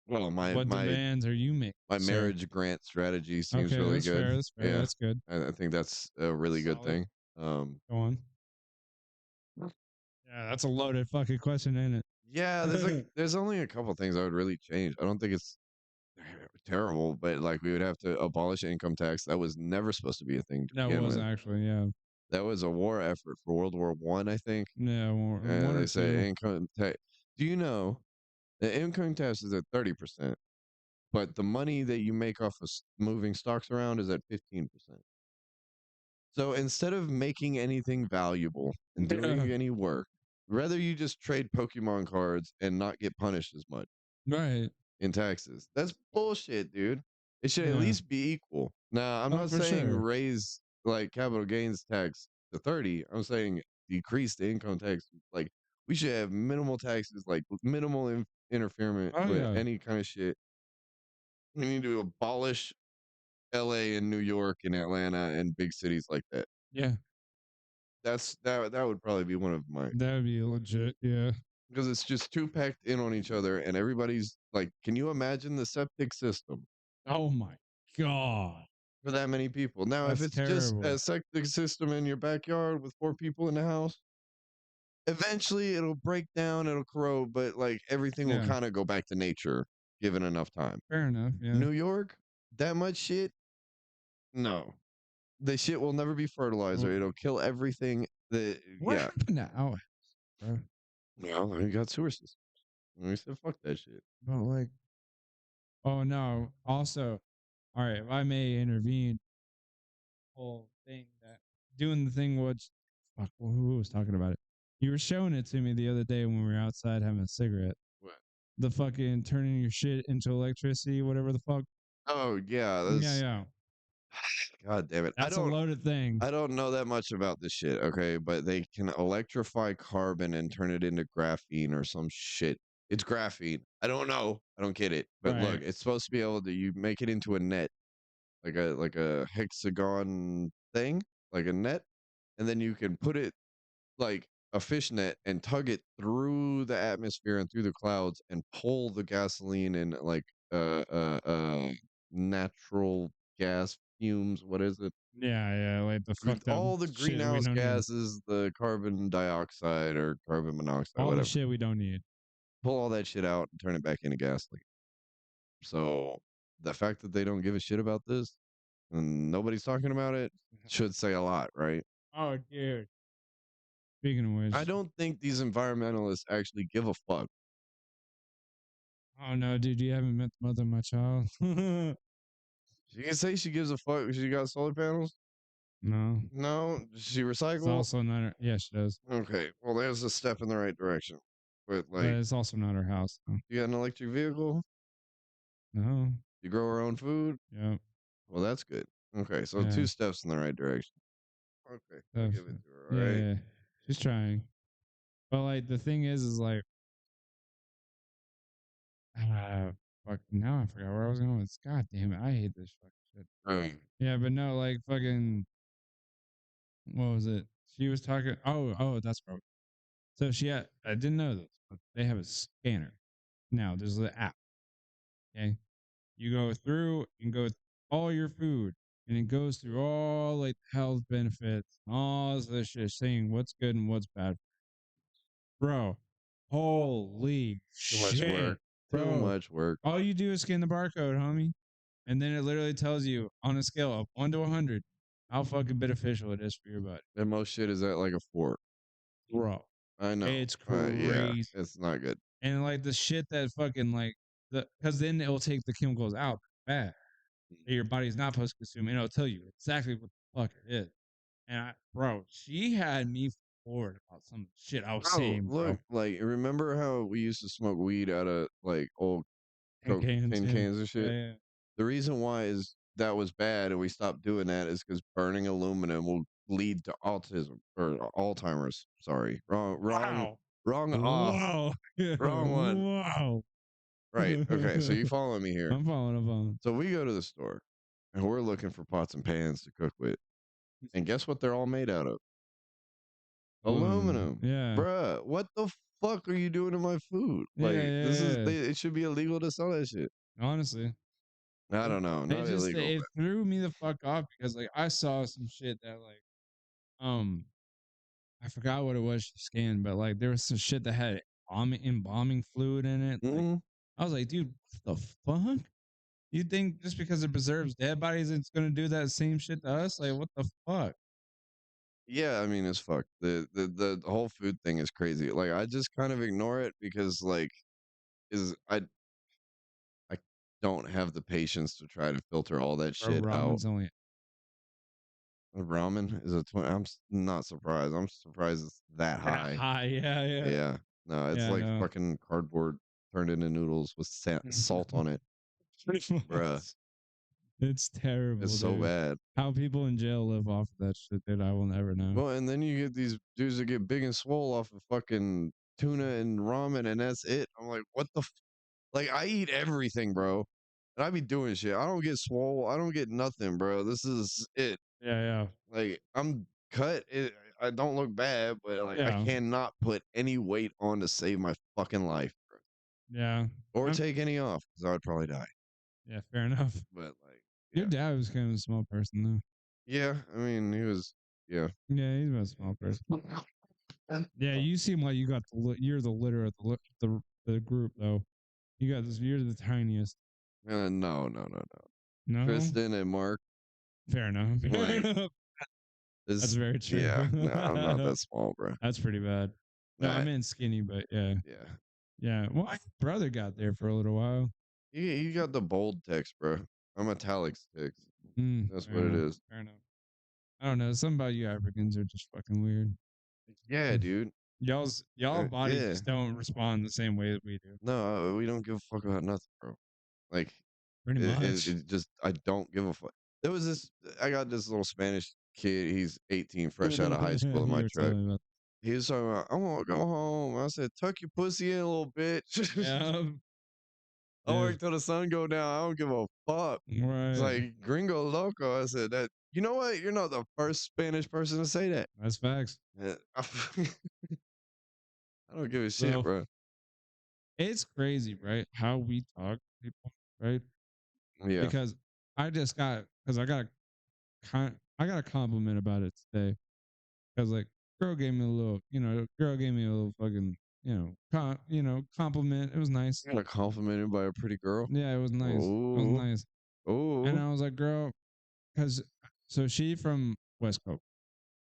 Well, What demands are you making, my sir? marriage grant strategy seems Okay, really that's good. fair. That's fair. Yeah, That's good. I think that's a really good Solid. thing. Go on. Yeah, that's a loaded fucking question, ain't Yeah, it? there's only a couple things I would really change. I don't think it's terrible, but like we would have to abolish income tax. That was never supposed to be a thing to That begin was with. actually, yeah. That was a war effort for World War I, I think. Yeah, one And or they two. say income tax. Do you know the income tax is at 30%, but the money that you make off of moving stocks around is at 15%. So instead of making anything valuable and Yeah. doing any work, rather you just trade Pokemon cards and not get punished as much Right. in taxes. That's bullshit, dude. It should at Yeah. least be equal. Now, I'm Oh, not for saying sure. raise like capital gains tax to 30. I'm saying decrease the income tax. Like we should have minimal taxes, like minimal interference Oh with yeah. any kind of shit. We need to abolish LA and New York and Atlanta and big cities like that. Yeah. That would probably be one of mine That would be legit. Yeah. because it's just too packed in on each other and everybody's like, can you imagine the septic system Oh my god. for that many people? Now, if That's it's just terrible. a septic system in your backyard with 4 people in the house, eventually it'll break down, it'll corrode, but like everything will Yeah. kind of go back to nature given enough time. Fair enough. Yeah. New York, that much shit, no. The shit will never be fertilizer. It'll kill everything. What Yeah. happened to outhouse, bro? Well, we got sewer systems. And we said, fuck that shit. But like, oh no. Also, all right, if I may intervene, whole thing that doing the thing was fuck. Who was talking about it? You were showing it to me the other day when we were outside having a cigarette. What? The fucking turning your shit into electricity, whatever the fuck. Oh yeah, Yeah, that's yeah. God damn it. That's a loaded thing. I don't know that much about this shit, okay? But they can electrify carbon and turn it into graphene or some shit. It's graphene. I don't know. I don't get it. But Right. look, it's supposed to be able to you make it into a net, like a hexagon thing, like a net, and then you can put it like a fish net and tug it through the atmosphere and through the clouds and pull the gasoline and like natural gas fumes. What is it? Yeah, yeah, like the fucked up All the shit we greenhouse don't need. gases, the carbon dioxide or carbon monoxide, All the whatever. shit we don't need. Pull all that shit out and turn it back into gasoline. So the fact that they don't give a shit about this and nobody's talking about it should say a lot, right? Oh, dude. Speaking of I which, don't think these environmentalists actually give a fuck. oh no, dude, you haven't met the mother of my child. She can say she gives a fuck if she got solar panels. No, No, does she it's recycle? also not her. Yeah, she does, Okay, well, there's a step in the right direction. But but like, it's also not her house. So. you got an electric vehicle, No, you grow her own food. yeah, Well, that's good. Okay, so yeah, two steps in the right direction. Okay, I'll give it definitely. to her. Yeah, All right. yeah, she's trying. But like the thing is like, uh, fuck. Now I forgot where I was going with this. God damn it, I hate this fucking shit. Um, Yeah, but no, like fucking, what was it? She was talking. Oh, that's right. So she had. I didn't know this, but they have a scanner now. There's an app. Okay, you go through and go with all your food, and it goes through all like health benefits, all this shit, saying what's good and what's bad. Bro, holy too much shit, work. Too bro! much work. All you do is scan the barcode, homie, and then it literally tells you on a scale of 1 to 100 how fucking beneficial it is for your body, And most shit is at like a 4. bro. I know. It's Yeah, crazy. it's not good. And like the shit that fucking like because then it will take the chemicals out bad that your body's not supposed to consume, and it'll tell you exactly what the fuck it is. And bro, she had me forward about some shit I was Oh, saying, look, bro. like remember how we used to smoke weed out of like old And cans, tin yeah, cans and yeah, shit? yeah. The reason why is that was bad and we stopped doing that is because burning aluminum will lead to autism or Alzheimer's. Sorry. Wow, Wrong wow, yeah, wrong one. wow. Right. Okay. So you follow me here. I'm following. I'm following. So we go to the store and we're looking for pots and pans to cook with. And guess what they're all made out of? Aluminum. Aluminum. Yeah, Bruh, what the fuck are you doing to my food? yeah, Like, yeah, yeah. it should be illegal to sell that shit. Honestly, I don't know, it not just illegal, it threw me the fuck off because like I saw some shit that like um I forgot what it was she scanned, but like there was some shit that had embalming fluid in it. but Like I was like, dude, what the fuck? You think just because it preserves dead bodies, it's gonna do that same shit to us? Like, what the fuck? yeah, I mean, it's fucked. The whole food thing is crazy. Like, I just kind of ignore it because, like, is I don't have the patience to try to filter all that Bro, shit out. ramen's only Ramen is a 20. Not surprised. I'm surprised it's that that high. high. Yeah, yeah, Yeah, no, it's yeah. I like know. fucking cardboard turned into noodles with salt on it, Pretty bruh. much. It's It's terrible, so dude. bad. How people in jail live off of that shit, dude, I will never know. Well, and then you get these dudes that get big and swole off of fucking tuna and ramen, and that's it. I'm like, what the? Like, I eat everything, bro, and I be doing shit. I don't get swole. I don't get nothing, bro. This is it. Yeah, yeah, Like, I'm cut. I don't look bad, but like, I yeah, cannot put any weight on to save my fucking life, bro, yeah. or take any off because I would probably die. Yeah, fair enough. But like, Your yeah, dad was kind of a small person, though. yeah. I mean, he was, yeah. Yeah, he's about a small person. Yeah, you seem like you got you're the litter of the group, though. You got this. You're the tiniest. No, no, no, no. No, Tristan and Mark, fair enough. Fair like, enough. That's is very true. yeah. No, I'm not that small, bro. That's pretty bad. No, I Nah, meant skinny, but yeah, yeah. yeah. Well, my brother got there for a little while. You got the bold text, bro. I'm italics text. That's Fair what it enough. is. Fair enough. I don't know. Something about you Africans are just fucking weird. Yeah, dude. Y'all bodies Yeah. just don't respond the same way that we do. No, we don't give a fuck about nothing, bro. Like, Pretty much. it just, I don't give a fuck. There was this, I got this little Spanish kid. He's 18, fresh out of high school in You my were truck. telling me about. He was talking about, I want to go home. I said, tuck your pussy in a little bitch. Yeah. I Yeah. work till the sun go down. I don't give a fuck. It's Right. like gringo loco. I said that. You know what? You're not the first Spanish person to say that. That's facts. Yeah, I don't give a shit, So bro. it's crazy, right? How we talk to people, right? Yeah. Because because I got a compliment about it today. Cause like girl gave me a little, girl gave me a little fucking compliment. It was nice. You got complimented by a pretty girl. Yeah, it was nice. It was Oh, nice. And oh, I was like, girl, because so she from West Coast,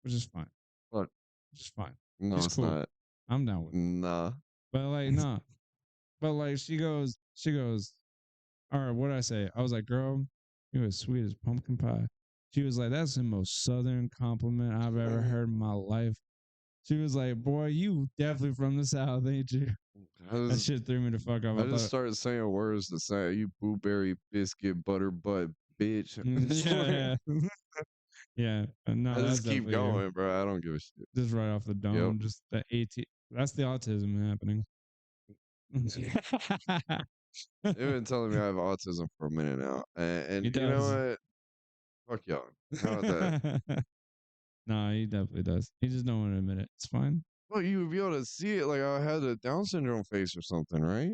which is fine. look, Which is fine. no, She's it's cool. not. I'm down with it. Nah. But like, nah. But like she goes, all right, what did I say? I was like, girl, you're as sweet as pumpkin pie. She was like, that's the most southern compliment I've ever heard in my life. She was like, boy, you definitely from the South, ain't you? I That just, shit threw me the fuck off. I I just thought, started saying words that say you blueberry biscuit butter butt bitch. yeah, yeah. I No, that's just keep definitely you. going, bro. I don't give a shit. Just right off the Yep. dome, just the AT. That's the autism happening. They've been telling me I have autism for a minute now. And He you know does. what? Fuck y'all. How about that? No, he definitely does. He just don't want to admit it. It's fine. Well, you would be able to see it like I had a Down syndrome face or something, right?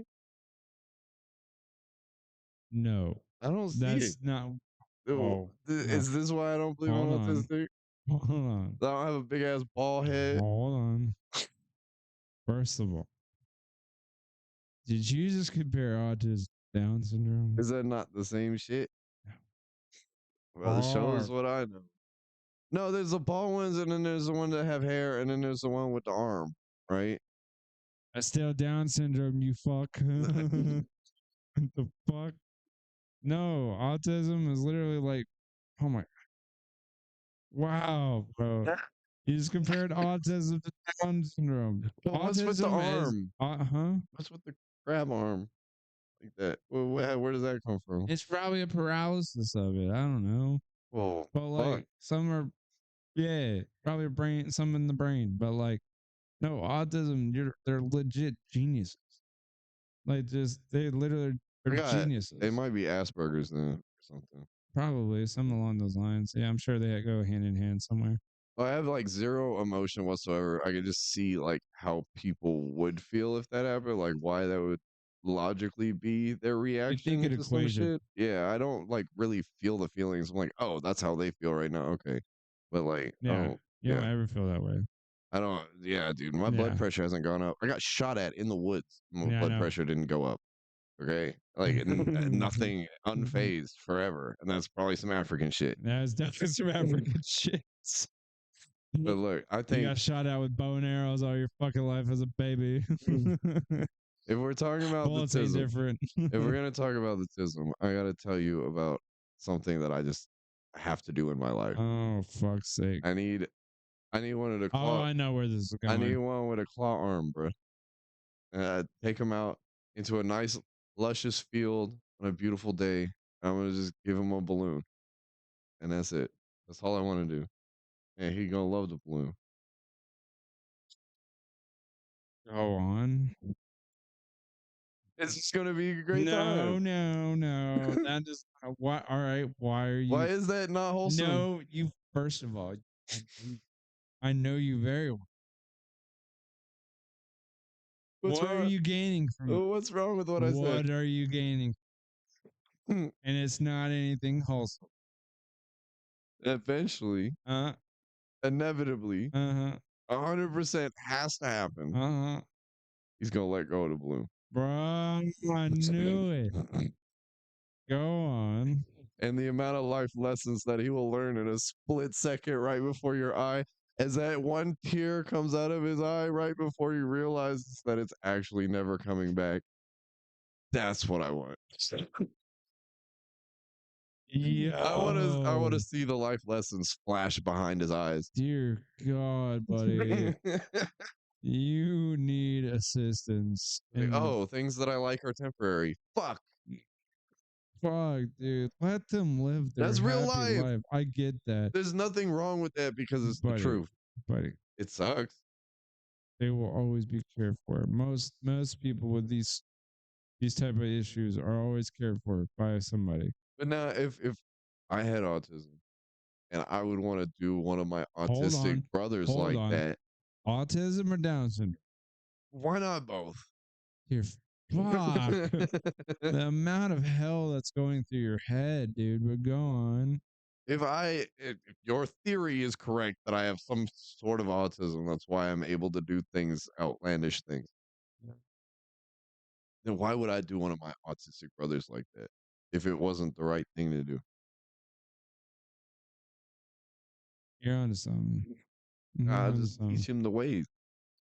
No, I don't see it. that's not. Oh, Oh, no. is this why I don't believe I'm Hold on. autistic? Hold on. I don't have a big ass bald head. Hold on. First of all, did you just compare autism to Down syndrome? Is that not the same shit? Well, it shows Far. what I know. No, there's the bald ones, and then there's the one that have hair, and then there's the one with the arm, right? That's still Down syndrome, you fuck. What the fuck? No, autism is literally like, oh my, wow, bro. You just compared autism to Down syndrome. Well, what's with the Autism is, arm? huh? What's with the crab arm like that? Where does that come from? It's probably a paralysis of it. I don't know. Whoa, But fuck. like, some are, yeah, probably brain, some in the brain. But like, no, autism, they're legit geniuses. Like, just, they literally are It geniuses. might be Asperger's then or something. Probably something along those lines. Yeah, I'm sure they go hand in hand somewhere. I have like zero emotion whatsoever. I can just see like how people would feel if that happened, like why that would logically be their You think reaction it to some equated. shit. Yeah, I don't like really feel the feelings. I'm like, oh, that's how they feel right now. Okay. But like, Yeah. oh, You don't yeah. ever feel that way. I don't, yeah, dude, my blood Yeah. pressure hasn't gone up. I got shot at in the woods. My Yeah, I blood know. pressure didn't go up. Okay. Like nothing unfazed forever. And that's probably some African shit. That's definitely some African shit. But look, I You think got shot at with bow and arrows all your fucking life as a baby. if we're talking about the Bullets ain't tism, different. if we're gonna talk about the tism, I gotta tell you about something that I just have to do in my life. Oh, fuck's sake. I need one of the Oh, claw. I know where this is I need going. one with a claw arm, bro. Take him out into a nice, luscious field on a beautiful day. I'm gonna just give him a balloon, and that's it. That's all I want to do. And he gonna love the balloon. Go on. It's just gonna be a great No, time. no, no. That is what. All right. Why are Why you? is that not wholesome? No, you. First of all, I know you very well. What's What are wrong? you gaining from it? What's wrong with what I said? What are you gaining? And it's not anything wholesome. Eventually, Uh. inevitably, Uh. 100% has to happen. Uh. He's gonna let go of the balloon. Bro, I knew it. Go on. And the amount of life lessons that he will learn in a split second right before your eye, as that one tear comes out of his eye right before he realizes that it's actually never coming back. That's what I want. I want to Yo. see the life lessons flash behind his eyes. Dear God, buddy. You need assistance. Like, oh, things that I like are temporary. Fuck. Fuck, dude. Let them live their That's real happy life. life. I get that. There's nothing wrong with that because it's the truth. Buddy. It sucks. They will always be cared for. Most people with these type of issues are always cared for by somebody. But now if I had autism and I would want to do one of my autistic brothers like that. Autism or Down syndrome? Why not both? Here, fuck. The amount of hell that's going through your head, dude. But go on. If your theory is correct that I have some sort of autism, that's why I'm able to do things, outlandish things. then why would I do one of my autistic brothers like that if it wasn't the right thing to do? You're onto something. You're I onto just teach something. him the ways.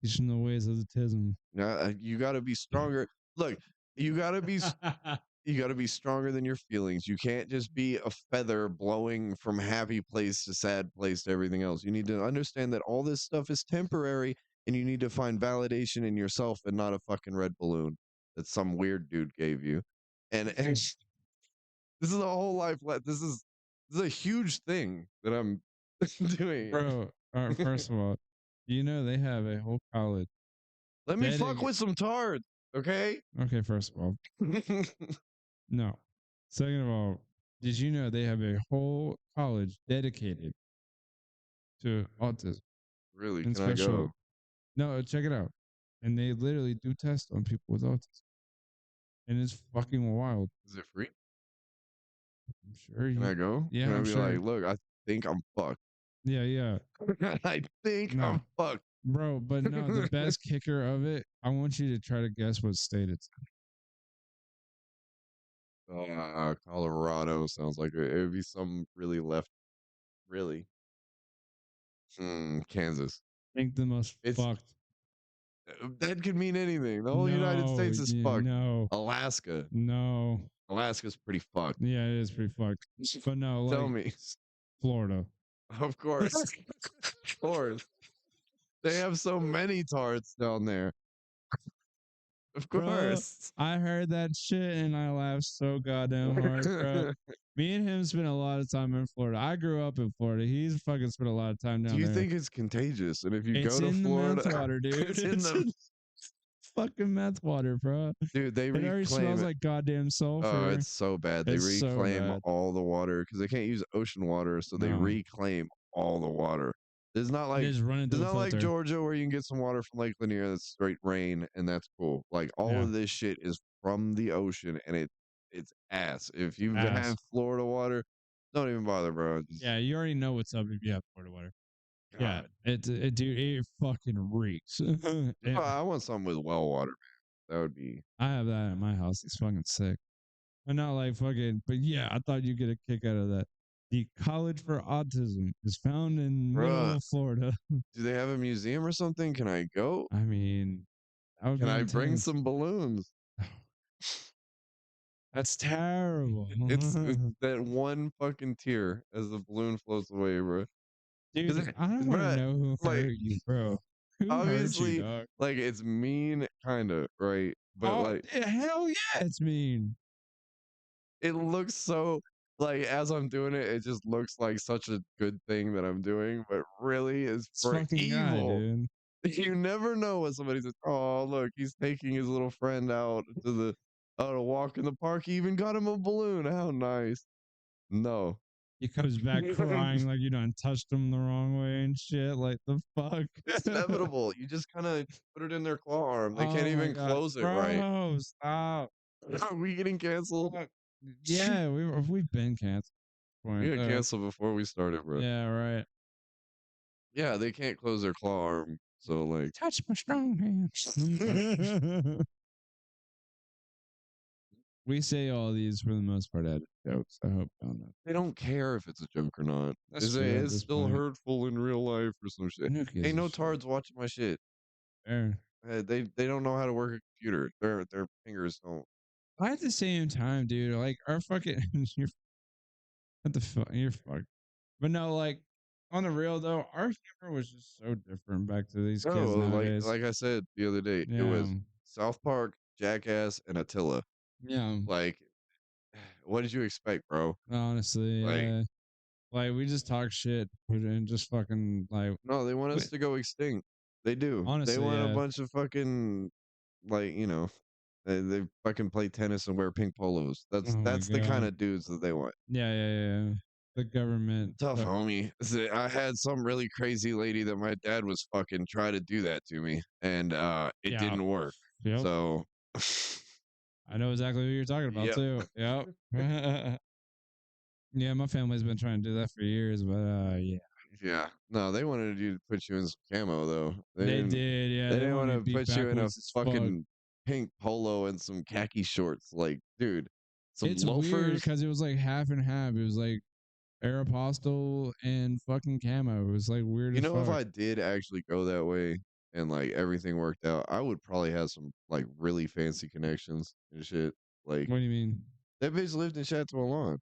Teach him the ways of the tism. You got to be stronger. Look, you got to be you got to be stronger than your feelings. You can't just be a feather blowing from happy place to sad place to everything else. You need to understand that all this stuff is temporary and you need to find validation in yourself and not a fucking red balloon that some weird dude gave you. And this is a whole life. This is a huge thing that I'm doing. Bro, first of all, you know they have a whole college. Let me fuck with some tards, okay? Okay, first of all. No. Second of all, did you know they have a whole college dedicated to autism? Really? And Can I go? No, check it out. And they literally do tests on people with autism. And it's fucking wild. Is it free? I'm sure Can I go? Yeah, Can I I'm be sure. like, look, I think I'm fucked. Yeah, yeah. I think No. I'm fucked. Bro, but no, the best kicker of it, I want you to try to guess what state it's in. Colorado sounds like it would be some really left. Really? Kansas. I think the most fucked. That could mean anything. The whole United States is fucked. No. Alaska. No. Alaska's pretty fucked. Yeah, it is pretty fucked. But no, Tell me. Florida. Of course. Of course. They have so many tarts down there. Of course. Bro, I heard that shit and I laughed so goddamn hard, bro. Me and him spent a lot of time in Florida. I grew up in Florida. He's fucking spent a lot of time down there. Do you think it's contagious? And if you go to in Florida, the meth water, dude. it's in the fucking meth water, bro. Dude, they reclaim it already smells like goddamn sulfur. Oh, it's so bad. They reclaim all the water because they can't use ocean water, so they reclaim all the water. It's not like like Georgia where you can get some water from Lake Lanier that's straight rain and that's cool. Like all of this shit is from the ocean and it's ass. If you have Florida water, don't even bother, bro. Yeah, you already know what's up if you have Florida water. God. Yeah, it fucking reeks. I want something with well water, man. That would be. I have that at my house. It's fucking sick. I'm not like fucking, but yeah, I thought you'd get a kick out of that. The College for Autism is found in middle of Florida. Do they have a museum or something? Can I go? I mean, can I bring some balloons? That's terrible. It's that one fucking tear as the balloon floats away, bro. Dude, I don't want to know who hurt you, bro. Who obviously, hurt you, dog? Like it's mean, kind of, right? But hell yeah, it's mean. It looks so like as I'm doing it, it just looks like such a good thing that I'm doing, but really is for evil. Dude. You never know when somebody says, "Oh, look, he's taking his little friend out to a walk in the park. He even got him a balloon. How nice!" No. He comes back crying like you done touched him the wrong way and shit. Like the fuck. It's inevitable. You just kind of put it in their claw arm. They can't even close it right. Stop. Are we getting canceled? Yeah, we've been canceled. We got canceled before we started, bro. Yeah, right. Yeah, they can't close their claw arm. So like, touch my strong hands. We say all these for the most part at jokes. I hope y'all know. They don't care if it's a joke or not. It's still hurtful in real life or some shit. Ain't no tards watching my shit. Fair. They don't know how to work a computer. Their fingers don't. At the same time, dude, like our fucking you're fucked. But no, like on the real though, our humor was just so different back to these kids nowadays. Like I said the other day, it was South Park, Jackass, and Attila. Yeah. Like, what did you expect, bro? Honestly, like we just talk shit and just fucking like. No, they want us to go extinct. They do. Honestly, they want a bunch of fucking they fucking play tennis and wear pink polos. That's the kind of dudes that they want. Yeah. The government. Tough, homie. I had some really crazy lady that my dad was fucking try to do that to me, and it didn't work. Yep. So. I know exactly who you're talking about too. Yep. Yeah, my family's been trying to do that for years, but yeah. Yeah. No, they wanted you to put you in some camo though. They did, yeah. They didn't want to put you in a fucking pink polo and some khaki shorts. Like, dude, some It's weird loafers. because it was like half and half. It was like Aeropostale and fucking camo. It was like weird You as know, if fuck. I did actually go that way and like everything worked out, I would probably have some like really fancy connections and shit. Like What do you mean? that bitch lived in Chateau.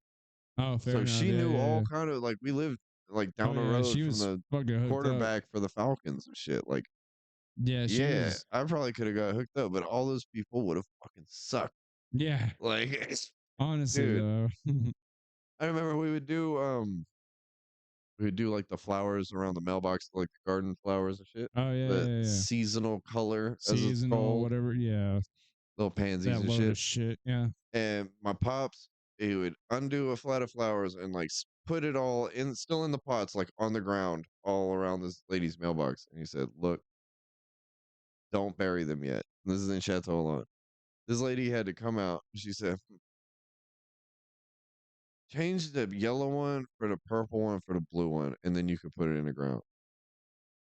Oh, fair So enough. she Yeah, knew yeah, all yeah. kind of like we lived like Oh down the yeah, road she from was the fucking hooked up. quarterback for the Falcons and shit. Like, Yeah, she yeah, was. I probably could have got hooked up, but all those people would have fucking sucked. Yeah, Like, honestly dude, though. I remember we would do like the flowers around the mailbox, like the garden flowers and shit. Oh yeah, The yeah, yeah. seasonal color, as it's Seasonal, called, whatever. Yeah, little pansies that and load shit. of shit. Yeah. And my pops, he would undo a flat of flowers and like put it all in, still in the pots, like on the ground, all around this lady's mailbox. And he said, "Look, don't bury them yet. This is in Chateau Lawn." This lady had to come out. She said, "Change the yellow one for the purple one for the blue one, and then you could put it in the ground."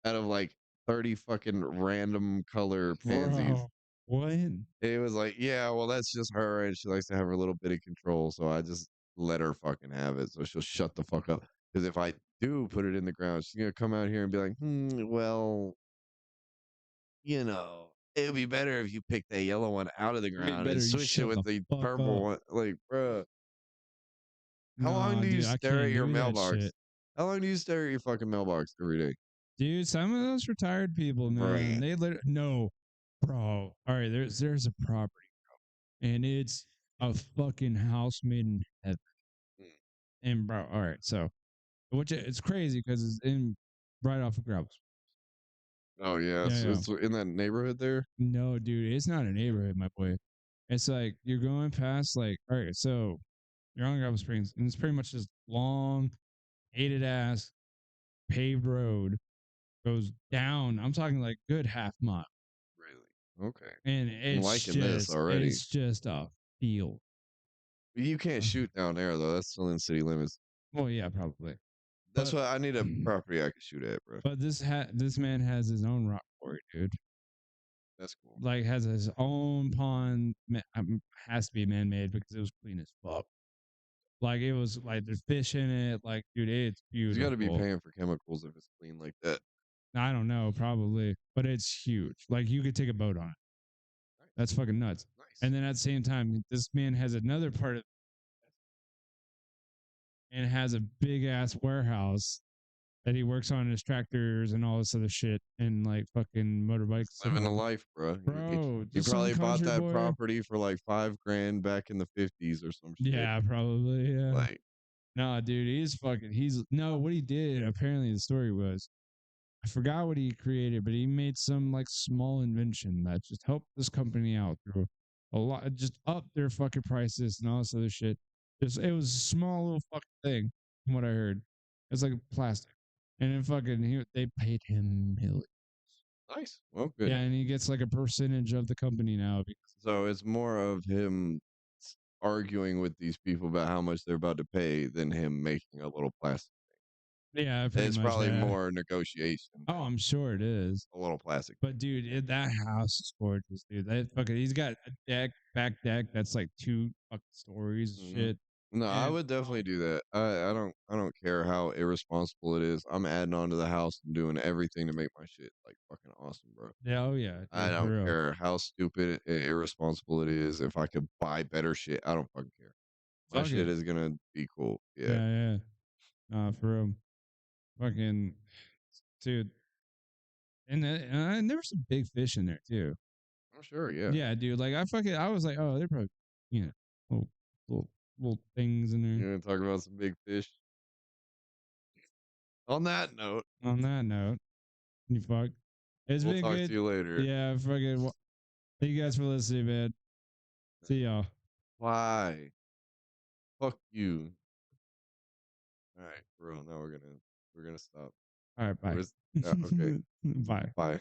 Out of like 30 fucking random color pansies. Bro, what? It was like, yeah, well, that's just her, and she likes to have her little bit of control. So I just let her fucking have it. So she'll shut the fuck up. Because if I do put it in the ground, she's gonna come out here and be like, well, it would be better if you pick that yellow one out of the It'd be ground and better you switch it shut with the the fuck purple up. one. Like, bruh, how long Nah, do you dude, I stare at can't. Give your me that mailbox? shit. How long do you stare at your fucking mailbox every day? Dude, some of those retired people, man, Bruh. they literally no, bro. All right, there's a property, and it's a fucking house made in heaven. And bro, all right, so which it's crazy because it's in right off of gravel. Oh, yeah. Yeah, So yeah. it's in that neighborhood there? No, dude, it's not a neighborhood, my boy. It's like you're going past, like, all right, so you're on Gravel Springs, and it's pretty much this long, hated ass paved road goes down. I'm talking like good half mile, Really? Okay. and I'm liking this already. it's just a field. You can't shoot down there though. That's still in city limits. Well, yeah, probably, That's but why I need a property I can shoot at, bro. but this man has his own rock quarry, dude. That's cool. Like has his own pond. Has to be man made because it was clean as fuck. Like it was like there's fish in it. Like dude, it's You got to be beautiful. paying for chemicals if it's clean like that. I don't know, probably, but it's huge. Like you could take a boat on it. Nice. That's fucking nuts. Nice. And then at the same time, this man has another part of and has a big ass warehouse that he works on his tractors and all this other shit and like fucking motorbikes. Living a life, bro. Bro, You just some probably bought country that boy. property for like $5,000 back in the 50s or some shit. Yeah, probably. Yeah. Like, no, dude, he's no, what he did, apparently the story was I forgot what he created, but he made some like small invention that just helped this company out through a lot, just up their fucking prices and all this other shit. Just it was a small little fucking thing, from what I heard. It's like plastic, and then they paid him millions. nice. Well, good. Yeah, and he gets like a percentage of the company now. So it's more of him arguing with these people about how much they're about to pay than him making a little plastic. Yeah, pretty It's much. probably Yeah. more negotiation. Oh, I'm sure it is. A little plastic. But dude, that house is gorgeous, dude. That fucking he's got a back deck that's like 2 fucking stories, shit. No, I would definitely do that. I don't care how irresponsible it is. I'm adding on to the house and doing everything to make my shit like fucking awesome, bro. Yeah, oh yeah. Dude, I don't care how stupid and irresponsible it is. If I could buy better shit, I don't fucking care. My shit is gonna be cool. Yeah. Yeah. For real. Fucking dude. And there were some big fish in there too. I'm sure, yeah. Yeah, dude. Like I was like, oh, they're probably little little things in there. You're gonna talk about some big fish. On that note, you fuck. We'll been talk good. to you later. Yeah, fucking. Thank you guys for listening, man. See y'all. Why? Fuck you. All right, bro. Now we're gonna stop. All right, bye. Okay. Bye. Bye.